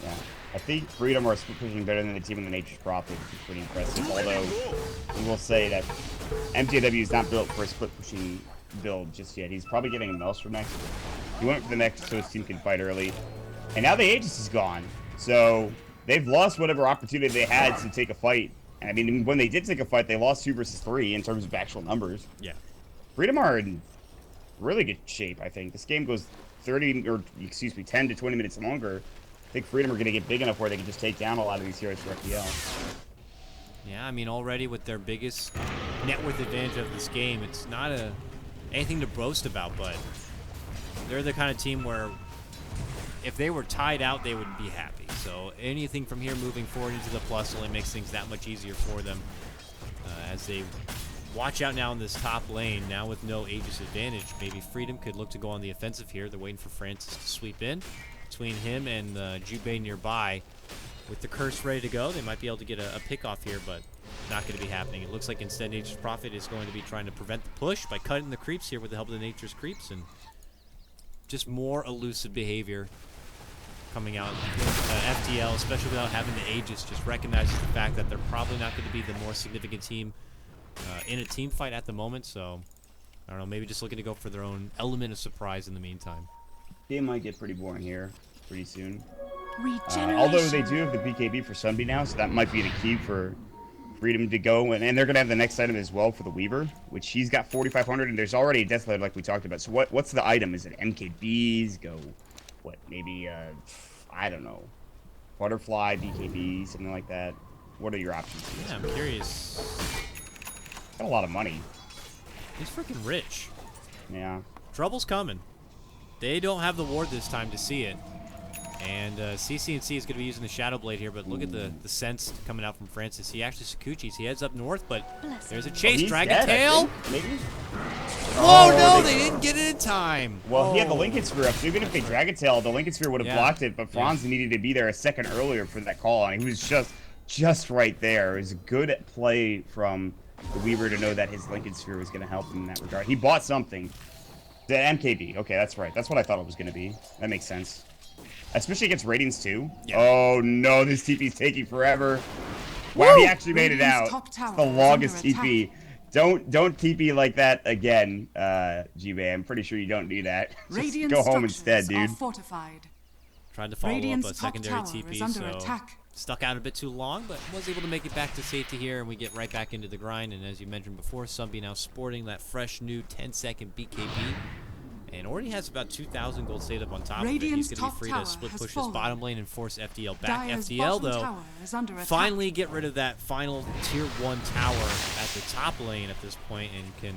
Speaker 2: Yeah, I think Freedom are split pushing better than the team in the Nature's Prophet, which is pretty impressive. Although, we will say that MJW is not built for a split pushing build just yet. He's probably getting a Maelstrom next. He went for the next so his team can fight early. And now the Aegis is gone. So they've lost whatever opportunity they had to take a fight. And I mean, when they did take a fight, they lost 2 versus 3 in terms of actual numbers.
Speaker 1: Yeah.
Speaker 2: Freedom are in really good shape, I think. This game goes 10 to 20 minutes longer. I think Freedom are going to get big enough where they can just take down a lot of these heroes for FDL.
Speaker 1: Yeah, I mean, already with their biggest net worth advantage of this game, it's not anything to boast about, but they're the kind of team where if they were tied out, they would be happy. So anything from here moving forward into the plus only makes things that much easier for them as they watch out now in this top lane. Now with no Aegis advantage, maybe Freedom could look to go on the offensive here. They're waiting for Francis to sweep in. Between him and Jubei nearby, with the curse ready to go, they might be able to get a pick off here, but not going to be happening. It looks like instead Nature's Prophet is going to be trying to prevent the push by cutting the creeps here with the help of the Nature's Creeps, and just more elusive behavior coming out. FDL, especially without having the Aegis, just recognizes the fact that they're probably not going to be the more significant team in a team fight at the moment, so I don't know, maybe just looking to go for their own element of surprise in the meantime.
Speaker 2: Game might get pretty boring here pretty soon.
Speaker 3: Although
Speaker 2: they do have the BKB for Sunbeam now, so that might be the key for Freedom to go. And they're going to have the next item as well for the Weaver, which he's got 4,500, and there's already a Death Load like we talked about. So what's the item? Is it MKBs? Go, what, maybe, I don't know, Butterfly, BKB, something like that? What are your options here?
Speaker 1: Yeah, I'm curious.
Speaker 2: Got a lot of money.
Speaker 1: He's freaking rich.
Speaker 2: Yeah.
Speaker 1: Trouble's coming. They don't have the ward this time to see it. And CC&C is going to be using the Shadow Blade here, but look at the sense coming out from Francis. He actually Sakuchis. He heads up north, but there's a chase. Dragon Tail.
Speaker 2: Maybe?
Speaker 1: Oh, no, they didn't get it in time.
Speaker 2: Well, he had the Lincoln Sphere up, so even if they Dragon Tail, the Lincoln Sphere would have blocked it, but Franz needed to be there a second earlier for that call, and he was just right there. It was a good play from the Weaver to know that his Lincoln Sphere was going to help him in that regard. He bought something. The MKB. Okay, that's right. That's what I thought it was going to be. That makes sense. Especially against ratings, too. Yeah. Oh, no. This TP's taking forever. Wow, he actually made it out. It's the longest TP. Don't TP like that again, G-Bay. I'm pretty sure you don't do that. Just go home instead, dude.
Speaker 1: Tried to follow
Speaker 3: Radiant's
Speaker 1: up a
Speaker 3: top
Speaker 1: secondary
Speaker 3: tower
Speaker 1: TP,
Speaker 3: is under
Speaker 1: so
Speaker 3: attack.
Speaker 1: stuck out a bit too long, but was able to make it back to safety here, and we get right back into the grind. And as you mentioned before, Sunby now sporting that fresh new 10-second BKB, and already has about 2,000 gold saved up on top of it. He's going to be free to split push his bottom lane and force FDL back.
Speaker 3: Dire's
Speaker 1: FDL,
Speaker 3: bottom
Speaker 1: though,
Speaker 3: tower is under attack.
Speaker 1: finally get rid of that final tier 1 tower at the top lane at this point and can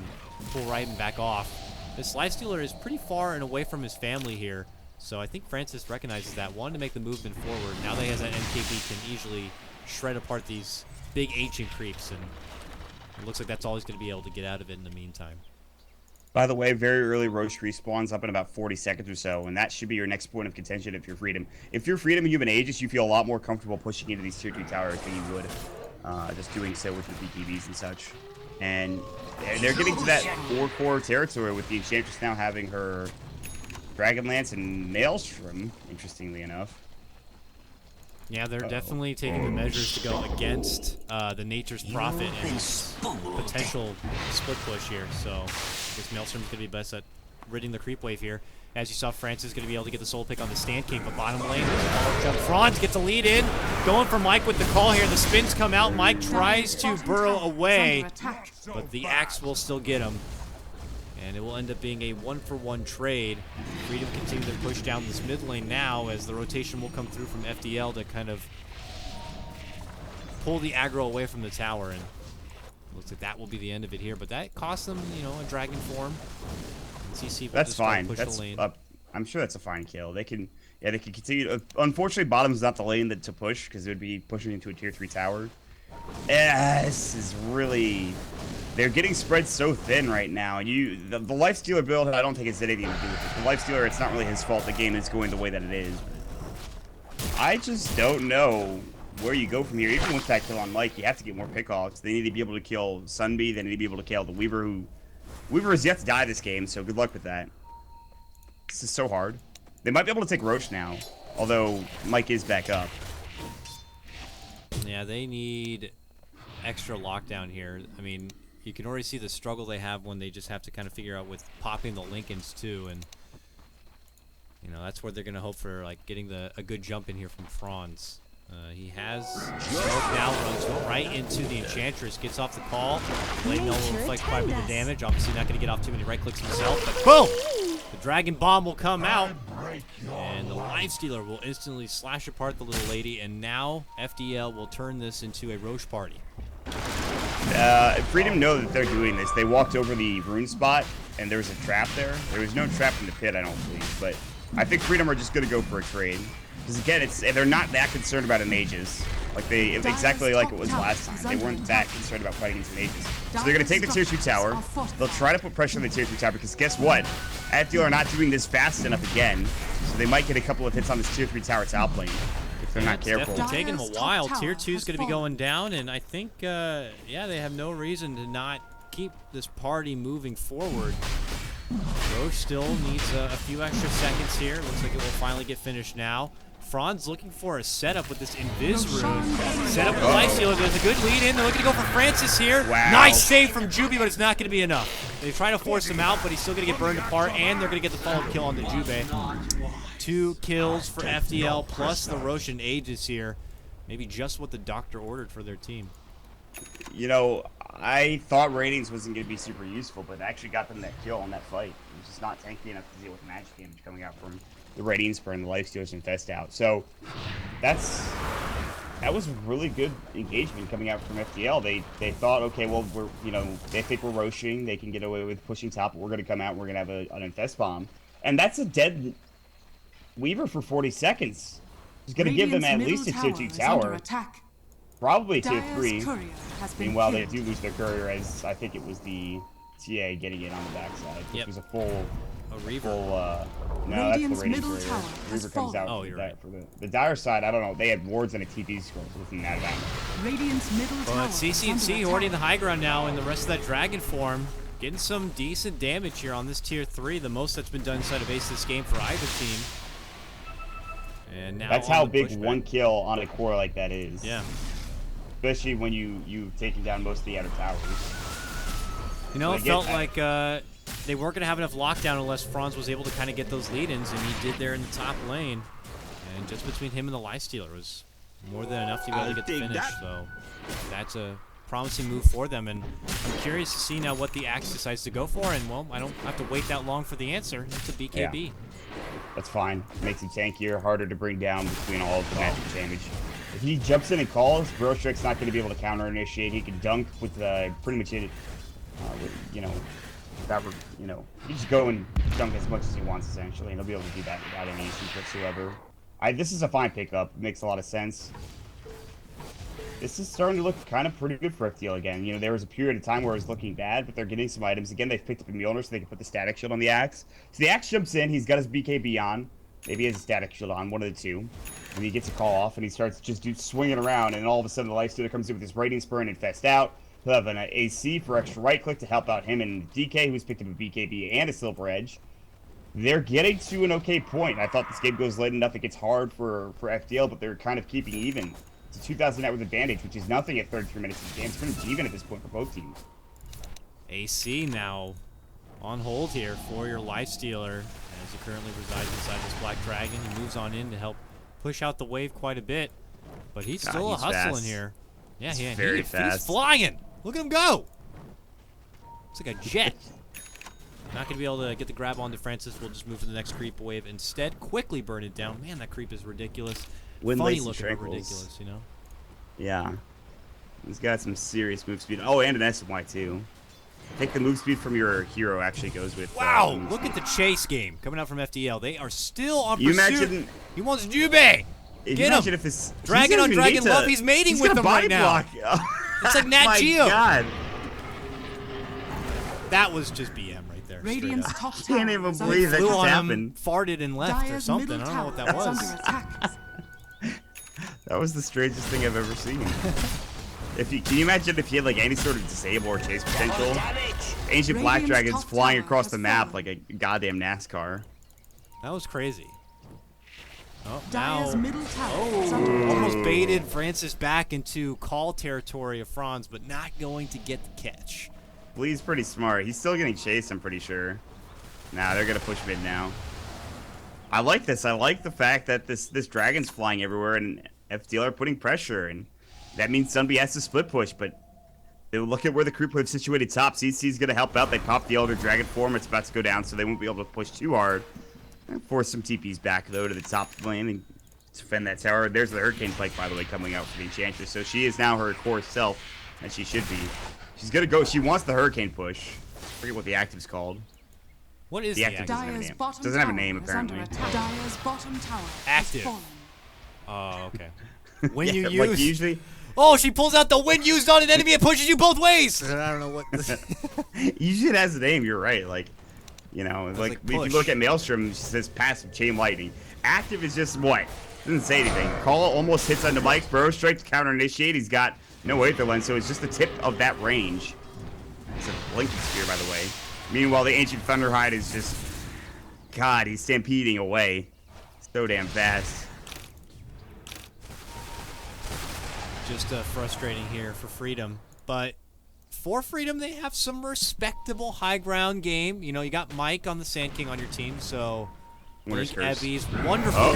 Speaker 1: pull right and back off. This Lifestealer is pretty far and away from his family here, so I think Francis recognizes that. Wanted to make the movement forward. Now that he has that MKB, can easily shred apart these big ancient creeps, and it looks like that's all he's going to be able to get out of it in the meantime.
Speaker 2: By the way, very early Roche respawns up in about 40 seconds or so, and that should be your next point of contention if you're Freedom. If you're Freedom and you have an Aegis, you feel a lot more comfortable pushing into these tier 2 towers than you would just doing so with the BKBs and such. And they're getting to that 4-core territory with the Enchantress now having her Dragonlance and Maelstrom, interestingly enough.
Speaker 1: Yeah, they're definitely taking the measures to go against the Nature's Prophet and his potential split push here. So this Maelstrom's going to be best at ridding the creep wave here. As you saw, Francis is going to be able to get the soul pick on the Stand King, but bottom lane, jump. Franz gets a lead in. Going for Mike with the call here. The spins come out. Mike tries to burrow away, but the axe will still get him. And it will end up being a 1-for-1 trade. Freedom continue to push down this mid lane now as the rotation will come through from FDL to kind of pull the aggro away from the tower. And looks like that will be the end of it here. But that cost them, you know, a dragon form. And CC will
Speaker 2: that's fine.
Speaker 1: Push
Speaker 2: that's
Speaker 1: the lane.
Speaker 2: I'm sure that's a fine kill. They can, yeah, they can continue. Unfortunately, bottom's not the lane to push because it would be pushing into a tier 3 tower. Yeah, this is really. They're getting spread so thin right now. The Lifestealer build, I don't think it's anything to do with it. The Lifestealer, it's not really his fault the game is going the way that it is. I just don't know where you go from here. Even with that kill on Mike, you have to get more pickoffs. They need to be able to kill Sunby. They need to be able to kill the Weaver, who... Weaver has yet to die this game, so good luck with that. This is so hard. They might be able to take Roche now, although Mike is back up.
Speaker 1: Yeah, they need extra lockdown here. I mean... You can already see the struggle they have when they just have to kind of figure out with popping the Lincolns too, and you know that's where they're gonna hope for like getting a good jump in here from Franz. He has smoke now, runs right into the Enchantress, gets off the call. Blade will reflect quite a bit of damage. Obviously not gonna get off too many right clicks himself, but boom! The Dragon Bomb will come out, and the Lifestealer will instantly slash apart the little lady, and now FDL will turn this into a Roche party.
Speaker 2: Freedom know that they're doing this. They walked over the rune spot, and there was a trap there. There was no trap in the pit, I don't believe, but I think Freedom are just going to go for a trade. Because again, they're not that concerned about an Aegis. Like exactly like it was last time. They weren't that concerned about fighting against an Aegis. So they're going to take the tier 2 tower. They'll try to put pressure on the tier 2 tower, because guess what? FDL are not doing this fast enough again, so they might get a couple of hits on this tier 3 tower top lane. They're not careful.
Speaker 1: Definitely taking them a while. Tier 2 is going to be going down, and I think, yeah, they have no reason to not keep this party moving forward. Roche still needs a few extra seconds here. Looks like it will finally get finished now. Franz looking for a setup with this Invis rune. Setup with the Lifestealer. There's a good lead in. They're looking to go for Francis here.
Speaker 2: Wow.
Speaker 1: Nice save from Juby, but it's not going to be enough. They try to force him out, but he's still going to get burned apart, and they're going to get the follow-up kill on the Juby. 2 kills for FDL plus the Roshan Aegis here. Maybe just what the doctor ordered for their team.
Speaker 2: You know, I thought ratings wasn't going to be super useful, but it actually got them that kill on that fight. It was just not tanky enough to deal with the magic damage coming out from the ratings burn, the Lifestealers infest out. So that was really good engagement coming out from FDL. They thought, okay, well, they think we're Roshing. They can get away with pushing top. But we're going to come out and we're going to have an infest bomb. And that's a dead Weaver for 40 seconds. It's going to give them at least a tier 2 tower. Probably tier 3. Meanwhile, they do lose their courier, as I think it was the TA getting it on the backside. Which was a full...
Speaker 1: A Reaver?
Speaker 2: No, that's the Radiant courier. Reaver comes out for the Dire side, I don't know. They had wards and a TP scroll, so it's not that much.
Speaker 3: Radiant's middle tower.
Speaker 1: But CC&C hoarding the high ground now, and the rest of that Dragon form getting some decent damage here on this tier 3. The most that's been done inside of Ace this game for either team. And now
Speaker 2: that's how big one kill on a core like that is.
Speaker 1: Yeah.
Speaker 2: Especially when you've taken down most of the outer towers.
Speaker 1: You know, it felt like they weren't going to have enough lockdown unless Franz was able to kind of get those lead-ins, and he did there in the top lane. And just between him and the Lifestealer was more than enough to be able to get the finish. So that's a promising move for them. And I'm curious to see now what the Axe decides to go for. And, well, I don't have to wait that long for the answer. It's a BKB.
Speaker 2: Yeah. That's fine. Makes it tankier, harder to bring down between all of the magic damage. If he jumps in and calls, Brostrike's not going to be able to counter initiate. He can dunk with pretty much it, he just go and dunk as much as he wants essentially, and he'll be able to do that without any issues whatsoever. This is a fine pickup. It makes a lot of sense. This is starting to look kind of pretty good for FDL again. You know, there was a period of time where it was looking bad, but they're getting some items. Again, they've picked up a Mjolnir so they can put the static shield on the Axe. So the Axe jumps in, he's got his BKB on. Maybe he has a static shield on, one of the two. And he gets a call off, and he starts just swinging around, and all of a sudden the Lifestealer comes in with his Radiant Spur and infest out. He'll have an AC for extra right click to help out him and DK, who's picked up a BKB and a Silver Edge. They're getting to an okay point. I thought this game goes late enough it gets hard for FDL, but they're kind of keeping even. It's a 2,000 net worth advantage, which is nothing at 33 minutes of the game. It's pretty much even at this point for both teams.
Speaker 1: AC now on hold here for your Lifestealer as he currently resides inside this Black Dragon. He moves on in to help push out the wave quite a bit, but he's still hustling here. Yeah,
Speaker 2: he's
Speaker 1: he's flying. Look at him go. It's like a jet. Not going to be able to get the grab onto Francis. We'll just move to the next creep wave instead. Quickly burn it down. Man, that creep is ridiculous. Funny looking, but ridiculous, you know?
Speaker 2: Yeah. He's got some serious move speed. Oh, and an SY too. I think the move speed from your hero actually goes with...
Speaker 1: Wow, look at the chase game coming out from FDL. They are still on pursuit.
Speaker 2: Imagine...
Speaker 1: He wants Jubei. Get him.
Speaker 2: If this,
Speaker 1: Dragon on Dragon Love. He's mating with them right now. It's like Nat Geo.
Speaker 2: Oh my God.
Speaker 1: That was just BM right there.
Speaker 3: Radiant's top
Speaker 2: I can't even believe that just happened.
Speaker 1: Farted and left or something. I don't know what that was.
Speaker 2: That was the strangest thing I've ever seen. Can you imagine if he had like any sort of disable or chase potential? Ancient Black Dragons flying across the map like a goddamn NASCAR.
Speaker 1: That was crazy. Oh,
Speaker 3: Dire's middle tower
Speaker 1: almost baited Francis back into call territory of Franz, but not going to get the catch.
Speaker 2: Bleed's pretty smart. He's still getting chased, I'm pretty sure. Nah, they're gonna push mid now. I like this. I like the fact that this dragon's flying everywhere and FDL are putting pressure, and that means Sunby has to split push, but look at where the creep wave's situated top. CC's gonna help out. They pop the Elder Dragon form. It's about to go down, so they won't be able to push too hard. And force some TPs back, though, to the top lane and defend that tower. There's the Hurricane Pike, by the way, coming out for the Enchantress. So she is now her core self, as she should be. She's gonna go. She wants the Hurricane push. I forget what the active's called.
Speaker 1: What is the active?
Speaker 2: Doesn't have a name, apparently.
Speaker 3: Dire's bottom tower
Speaker 1: active. Oh, okay. When
Speaker 2: yeah,
Speaker 1: you use...
Speaker 2: Like usually...
Speaker 1: Oh, she pulls out the when used on an enemy and pushes you both ways! I don't know what...
Speaker 2: Usually it has a name, you're right. Like, you know, like if you look at Maelstrom, it says passive Chain Lightning. Active is just what? Doesn't say anything. Call almost hits onto Mike's Burrow Strike to counter initiate. He's got no Aether Lens, so it's just the tip of that range. It's a Blinking Spear, by the way. Meanwhile, the Ancient Thunderhide is just... God, he's stampeding away. So damn fast.
Speaker 1: Just frustrating here for Freedom. But for Freedom, they have some respectable high ground game. You know, you got Mike on the Sand King on your team, so... Abby's wonderful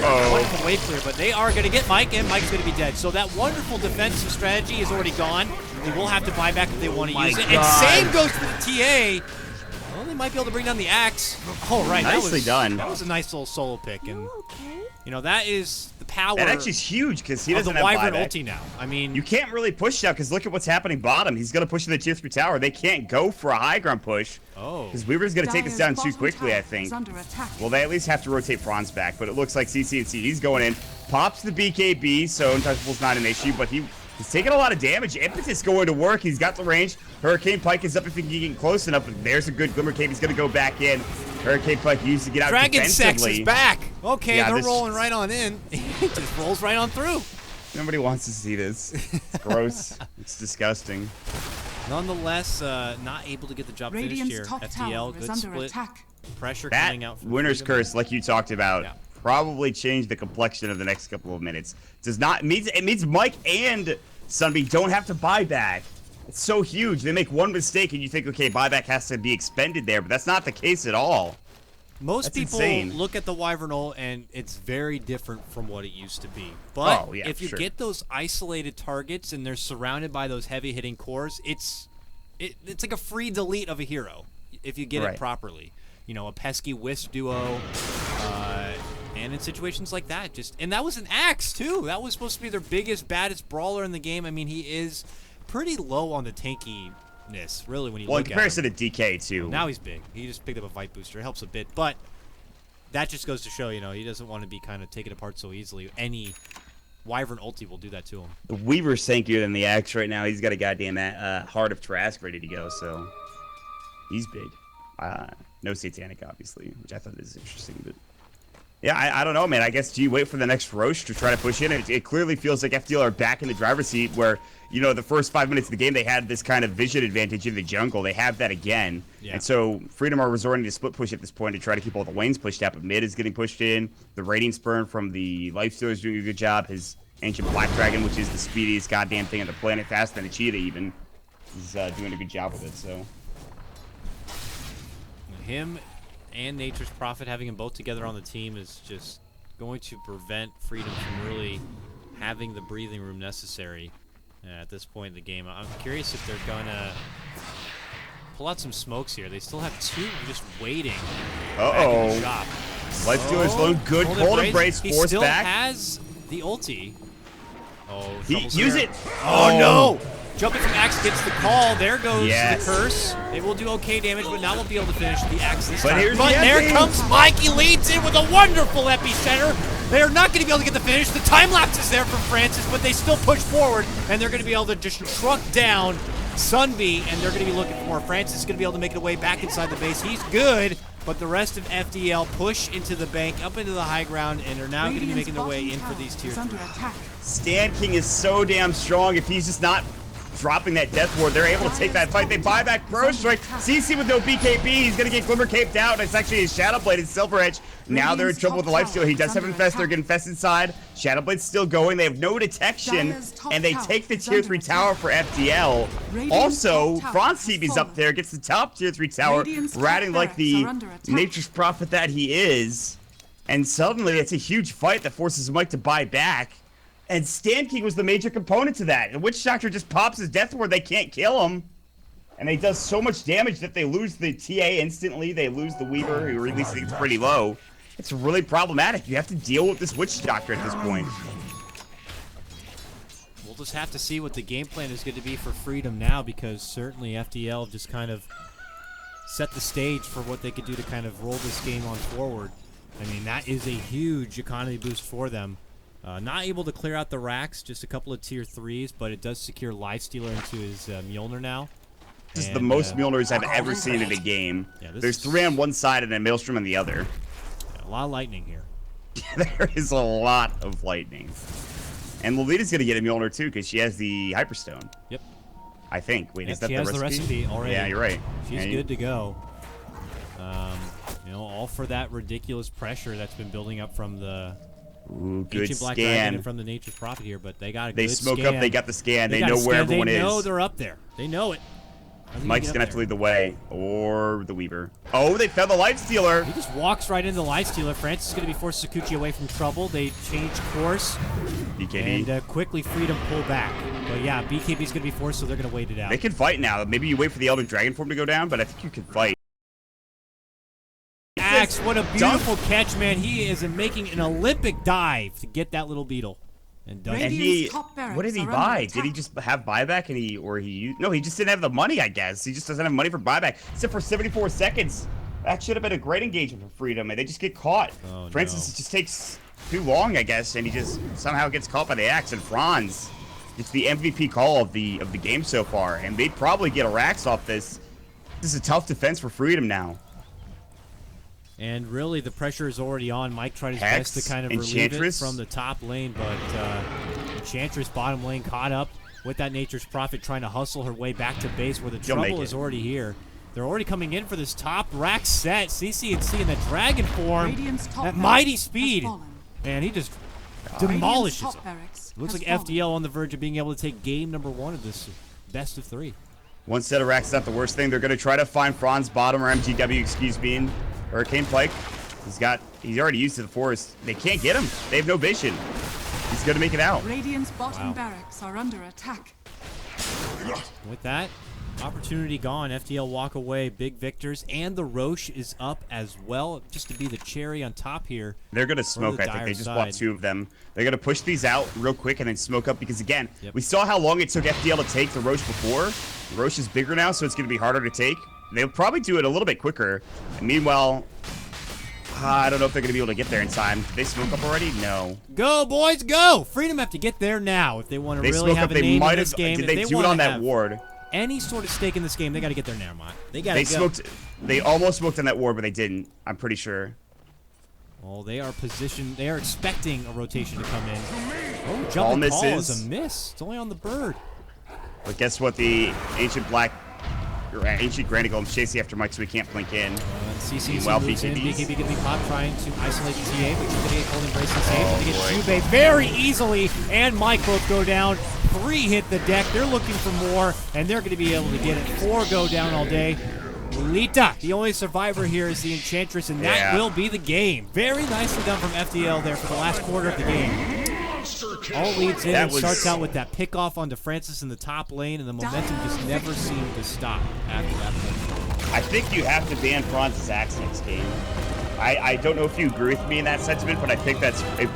Speaker 1: wave clear, but they are going to get Mike, and Mike's going to be dead. So that wonderful defensive strategy is already gone. They will have to buy back if they want to use it. And same goes for the TA. Well, they might be able to bring down the Axe. Oh, right.
Speaker 2: Nicely done.
Speaker 1: That was a nice little solo pick. And, you know, that is the power
Speaker 2: that actually is huge because he doesn't
Speaker 1: the
Speaker 2: have
Speaker 1: Wyvern
Speaker 2: buyback.
Speaker 1: ulti now. I mean...
Speaker 2: You can't really push now because look at what's happening bottom. He's going to push to the tier 3 tower. They can't go for a high ground push.
Speaker 1: Oh.
Speaker 2: Because Weaver's going to take this down too quickly, I think. Well, they at least have to rotate Franz back, but it looks like CC and CD's going in. Pops the BKB, so Untouchable's not an issue, but he's taking a lot of damage. Impetus going to work. He's got the range. Hurricane Pike is up if he can get close enough, but there's a good Glimmer Cave. He's going to go back in. Hurricane Pike used to get out
Speaker 1: Dragon
Speaker 2: defensively.
Speaker 1: Sex is back. Okay, yeah, they're rolling right on in. It just rolls right on through.
Speaker 2: Nobody wants to see this. It's gross. It's disgusting.
Speaker 1: Nonetheless, not able to get the job finished here. FDL, good split. Pressure coming out from
Speaker 2: Winner's
Speaker 1: Freedom.
Speaker 2: Curse, like you talked about, probably changed the complexion of the next couple of minutes. It means Mike and Sunby don't have to buy back. It's so huge. They make one mistake and you think, okay, buyback has to be expended there, but that's not the case at all.
Speaker 1: Most
Speaker 2: That's
Speaker 1: people
Speaker 2: insane.
Speaker 1: look at the Wyvern ult, and it's very different from what it used to be. But if you get those isolated targets and they're surrounded by those heavy-hitting cores, it's like a free delete of a hero if you get it properly. You know, a pesky Wisp duo, and in situations like that. And that was an Axe, too. That was supposed to be their biggest, baddest brawler in the game. I mean, he is pretty low on the tanky really, when you look at him.
Speaker 2: Well, in comparison to DK, too.
Speaker 1: Now he's big. He just picked up a fight booster. It helps a bit, but that just goes to show, you know, he doesn't want to be kind of taken apart so easily. Any Wyvern ulti will do that to him.
Speaker 2: The Weaver's tankier than the Axe right now. He's got a goddamn Heart of Trask ready to go, so he's big. No Satanic, obviously, which I thought is interesting, but yeah, I don't know, man. I guess do you wait for the next Roche to try to push in? It clearly feels like FDL are back in the driver's seat where, you know, the first 5 minutes of the game, they had this kind of vision advantage in the jungle. They have that again. Yeah. And so Freedom are resorting to split push at this point to try to keep all the lanes pushed out, but mid is getting pushed in. The Radiant Spurn from the Lifestealer is doing a good job. His Ancient Black Dragon, which is the speediest goddamn thing on the planet, faster than a cheetah even, is doing a good job with it, so.
Speaker 1: Him and Nature's Prophet, having them both together on the team is just going to prevent Freedom from really having the breathing room necessary at this point in the game. I'm curious if they're gonna pull out some smokes here. They still have two just waiting.
Speaker 2: Uh-oh. Lifestealer's low. Good cold embrace.
Speaker 1: He
Speaker 2: Force
Speaker 1: still
Speaker 2: back.
Speaker 1: has the ulti. Oh,
Speaker 2: use it.
Speaker 1: Oh, no. Jumping from Axe gets the call. There goes the curse. It will do okay damage, but now won't be able to finish the Axe this time. But there comes Mike. He leads in with a wonderful epicenter. They're not going to be able to get the finish. The time lapse is there from Francis, but they still push forward, and they're going to be able to just truck down Sunbee, and they're going to be looking for more. Francis is going to be able to make it away back inside the base. He's good, but the rest of FDL push into the bank, up into the high ground, and are now going to be making their way in for these tier 3.
Speaker 2: Stan King is so damn strong. If he's just not dropping that death ward, they're able to take that fight. They buy back Pro Strike. CC with no BKB. He's going to get Glimmer caped out. It's actually his Shadowblade and Silver Edge. Now they're in trouble with the Lifestealer. He does have Infest. They're getting Infest inside. Shadowblade's still going. They have no detection, and they take the tier 3 tower for FDL. Also, Franz TV's up there, gets the top tier 3 tower, riding like the Nature's Prophet that he is. And suddenly, it's a huge fight that forces Mike to buy back. And Stan King was the major component to that. And Witch Doctor just pops his death ward. They can't kill him. And he does so much damage that they lose the TA instantly. They lose the Weaver, who at least thinks pretty low. It's really problematic. You have to deal with this Witch Doctor at this point.
Speaker 1: We'll just have to see what the game plan is going to be for Freedom now, because certainly FDL just kind of set the stage for what they could do to kind of roll this game on forward. I mean, that is a huge economy boost for them. Not able to clear out the racks, just a couple of tier 3s, but it does secure Lifestealer into his Mjolnir now.
Speaker 2: This is the most Mjolnirs I've ever seen in a game. Yeah, there's 3 on one side and a Maelstrom on the other.
Speaker 1: Yeah, a lot of lightning here.
Speaker 2: There is a lot of lightning. And Lolita's going to get a Mjolnir too, because she has the Hyperstone.
Speaker 1: Yep.
Speaker 2: I think. Wait, is that
Speaker 1: she has the recipe already.
Speaker 2: Yeah, you're right.
Speaker 1: She's good to go. You know, all for that ridiculous pressure that's been building up from the
Speaker 2: good
Speaker 1: Black
Speaker 2: scan.
Speaker 1: Dragon and from the Nature's Prophet here, but they got a good
Speaker 2: smoke
Speaker 1: scan.
Speaker 2: Up, they got the scan, they know where everyone is.
Speaker 1: They know they're up there. They know it.
Speaker 2: Mike's gonna have to lead the way, or the Weaver. Oh, they fell the Lifestealer.
Speaker 1: He just walks right into the Lifestealer. Francis is gonna be forced Sakuchi away from trouble. They change course.
Speaker 2: BKB.
Speaker 1: And quickly Freedom pull back. But yeah, BKB's gonna be forced, so they're gonna wait it out.
Speaker 2: They can fight now. Maybe you wait for the Elder Dragon form to go down, but I think you can fight.
Speaker 1: Axe, what a beautiful catch, man. He is making an Olympic dive to get that little beetle. And
Speaker 2: he, what did he buy? Did he just have buyback no, he just didn't have the money, I guess. He just doesn't have money for buyback. Except for 74 seconds. That should have been a great engagement for Freedom, and they just get caught.
Speaker 1: Oh,
Speaker 2: Francis just takes too long, I guess, and he just somehow gets caught by the Axe, and Franz gets the MVP call of the game so far, and they'd probably get a Rax off this. This is a tough defense for Freedom now.
Speaker 1: And really, the pressure is already on. Mike tried his best to kind of relieve it from the top lane, but Enchantress bottom lane caught up with that Nature's Prophet, trying to hustle her way back to base where the trouble is already here. They're already coming in for this top rack set. CC in the dragon form at mighty speed. And he just demolishes them. Looks like FDL on the verge of being able to take game number 1 of this best of 3.
Speaker 2: One set of racks is not the worst thing. They're going to try to find Franz bottom, or MGW, excuse me. Hurricane Pike. He's already used to the forest. They can't get him. They have no vision. He's gonna make it out.
Speaker 3: Radiant's bottom barracks are under attack.
Speaker 1: With that, opportunity gone. FDL walk away, big victors, and the Roche is up as well, just to be the cherry on top here.
Speaker 2: They're gonna smoke. I think they just bought 2 of them. They're gonna push these out real quick and then smoke up because again, we saw how long it took FDL to take the Roche before. The Roche is bigger now, so it's gonna be harder to take. They'll probably do it a little bit quicker. And meanwhile, I don't know if they're going to be able to get there in time. Did they smoke up already? No.
Speaker 1: Go, boys, go! Freedom have to get there now if they want to really have a name in this game.
Speaker 2: Did they do it on that ward?
Speaker 1: Any sort of stake in this game, they got to get there now, Mott. They got to go.
Speaker 2: Smoked. They almost smoked on that ward, but they didn't. I'm pretty sure.
Speaker 1: Well, they are positioned. They are expecting a rotation to come in. Oh, jumping call is a miss. It's only on the bird.
Speaker 2: But guess what? The ancient Granny Golem's chasing after Mike, so he can't blink in.
Speaker 1: CC moves in. BKB gonna be pop trying to isolate the TA, but he's gonna get cold embrace and save. Gonna get Jubei very easily, and Mike both go down. 3 hit the deck. They're looking for more, and they're gonna be able to get it. 4 go down all day. Lita, the only survivor here, is the Enchantress, and that will be the game. Very nicely done from FDL there for the last quarter of the game. All leads in and starts out with that pick off onto Francis in the top lane, and the momentum just never seemed to stop after that point.
Speaker 2: I think you have to ban Franz's axe next game. I don't know if you agree with me in that sentiment, but I think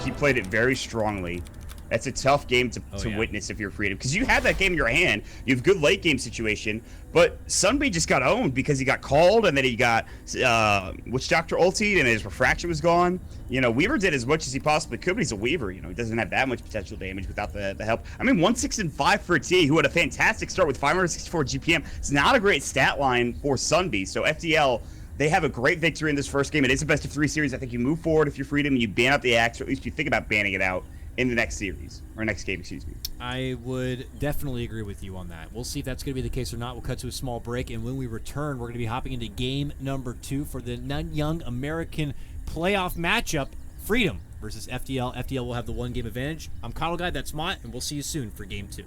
Speaker 2: he played it very strongly. That's a tough game to witness if you're Freedom, because you had that game in your hand. You have good late game situation, but Sunbeam just got owned because he got called, and then he got Witch Doctor ultied, and his refraction was gone. You know, Weaver did as much as he possibly could, but he's a Weaver. You know, he doesn't have that much potential damage without the help. I mean, 1-6-5 for a TA who had a fantastic start with 564 GPM. It's not a great stat line for Sunbeam. So FDL, they have a great victory in this first game. It is a best of 3 series. I think you move forward if you're Freedom, and you ban out the axe, or at least you think about banning it out in the next series, or next game, excuse me.
Speaker 1: I would definitely agree with you on that. We'll see if that's going to be the case or not. We'll cut to a small break, and when we return, we're going to be hopping into game number 2 for the Nanyang American playoff matchup, Freedom versus FDL. FDL will have the 1-game advantage. I'm KotLGuy, that's Mott, and we'll see you soon for game 2.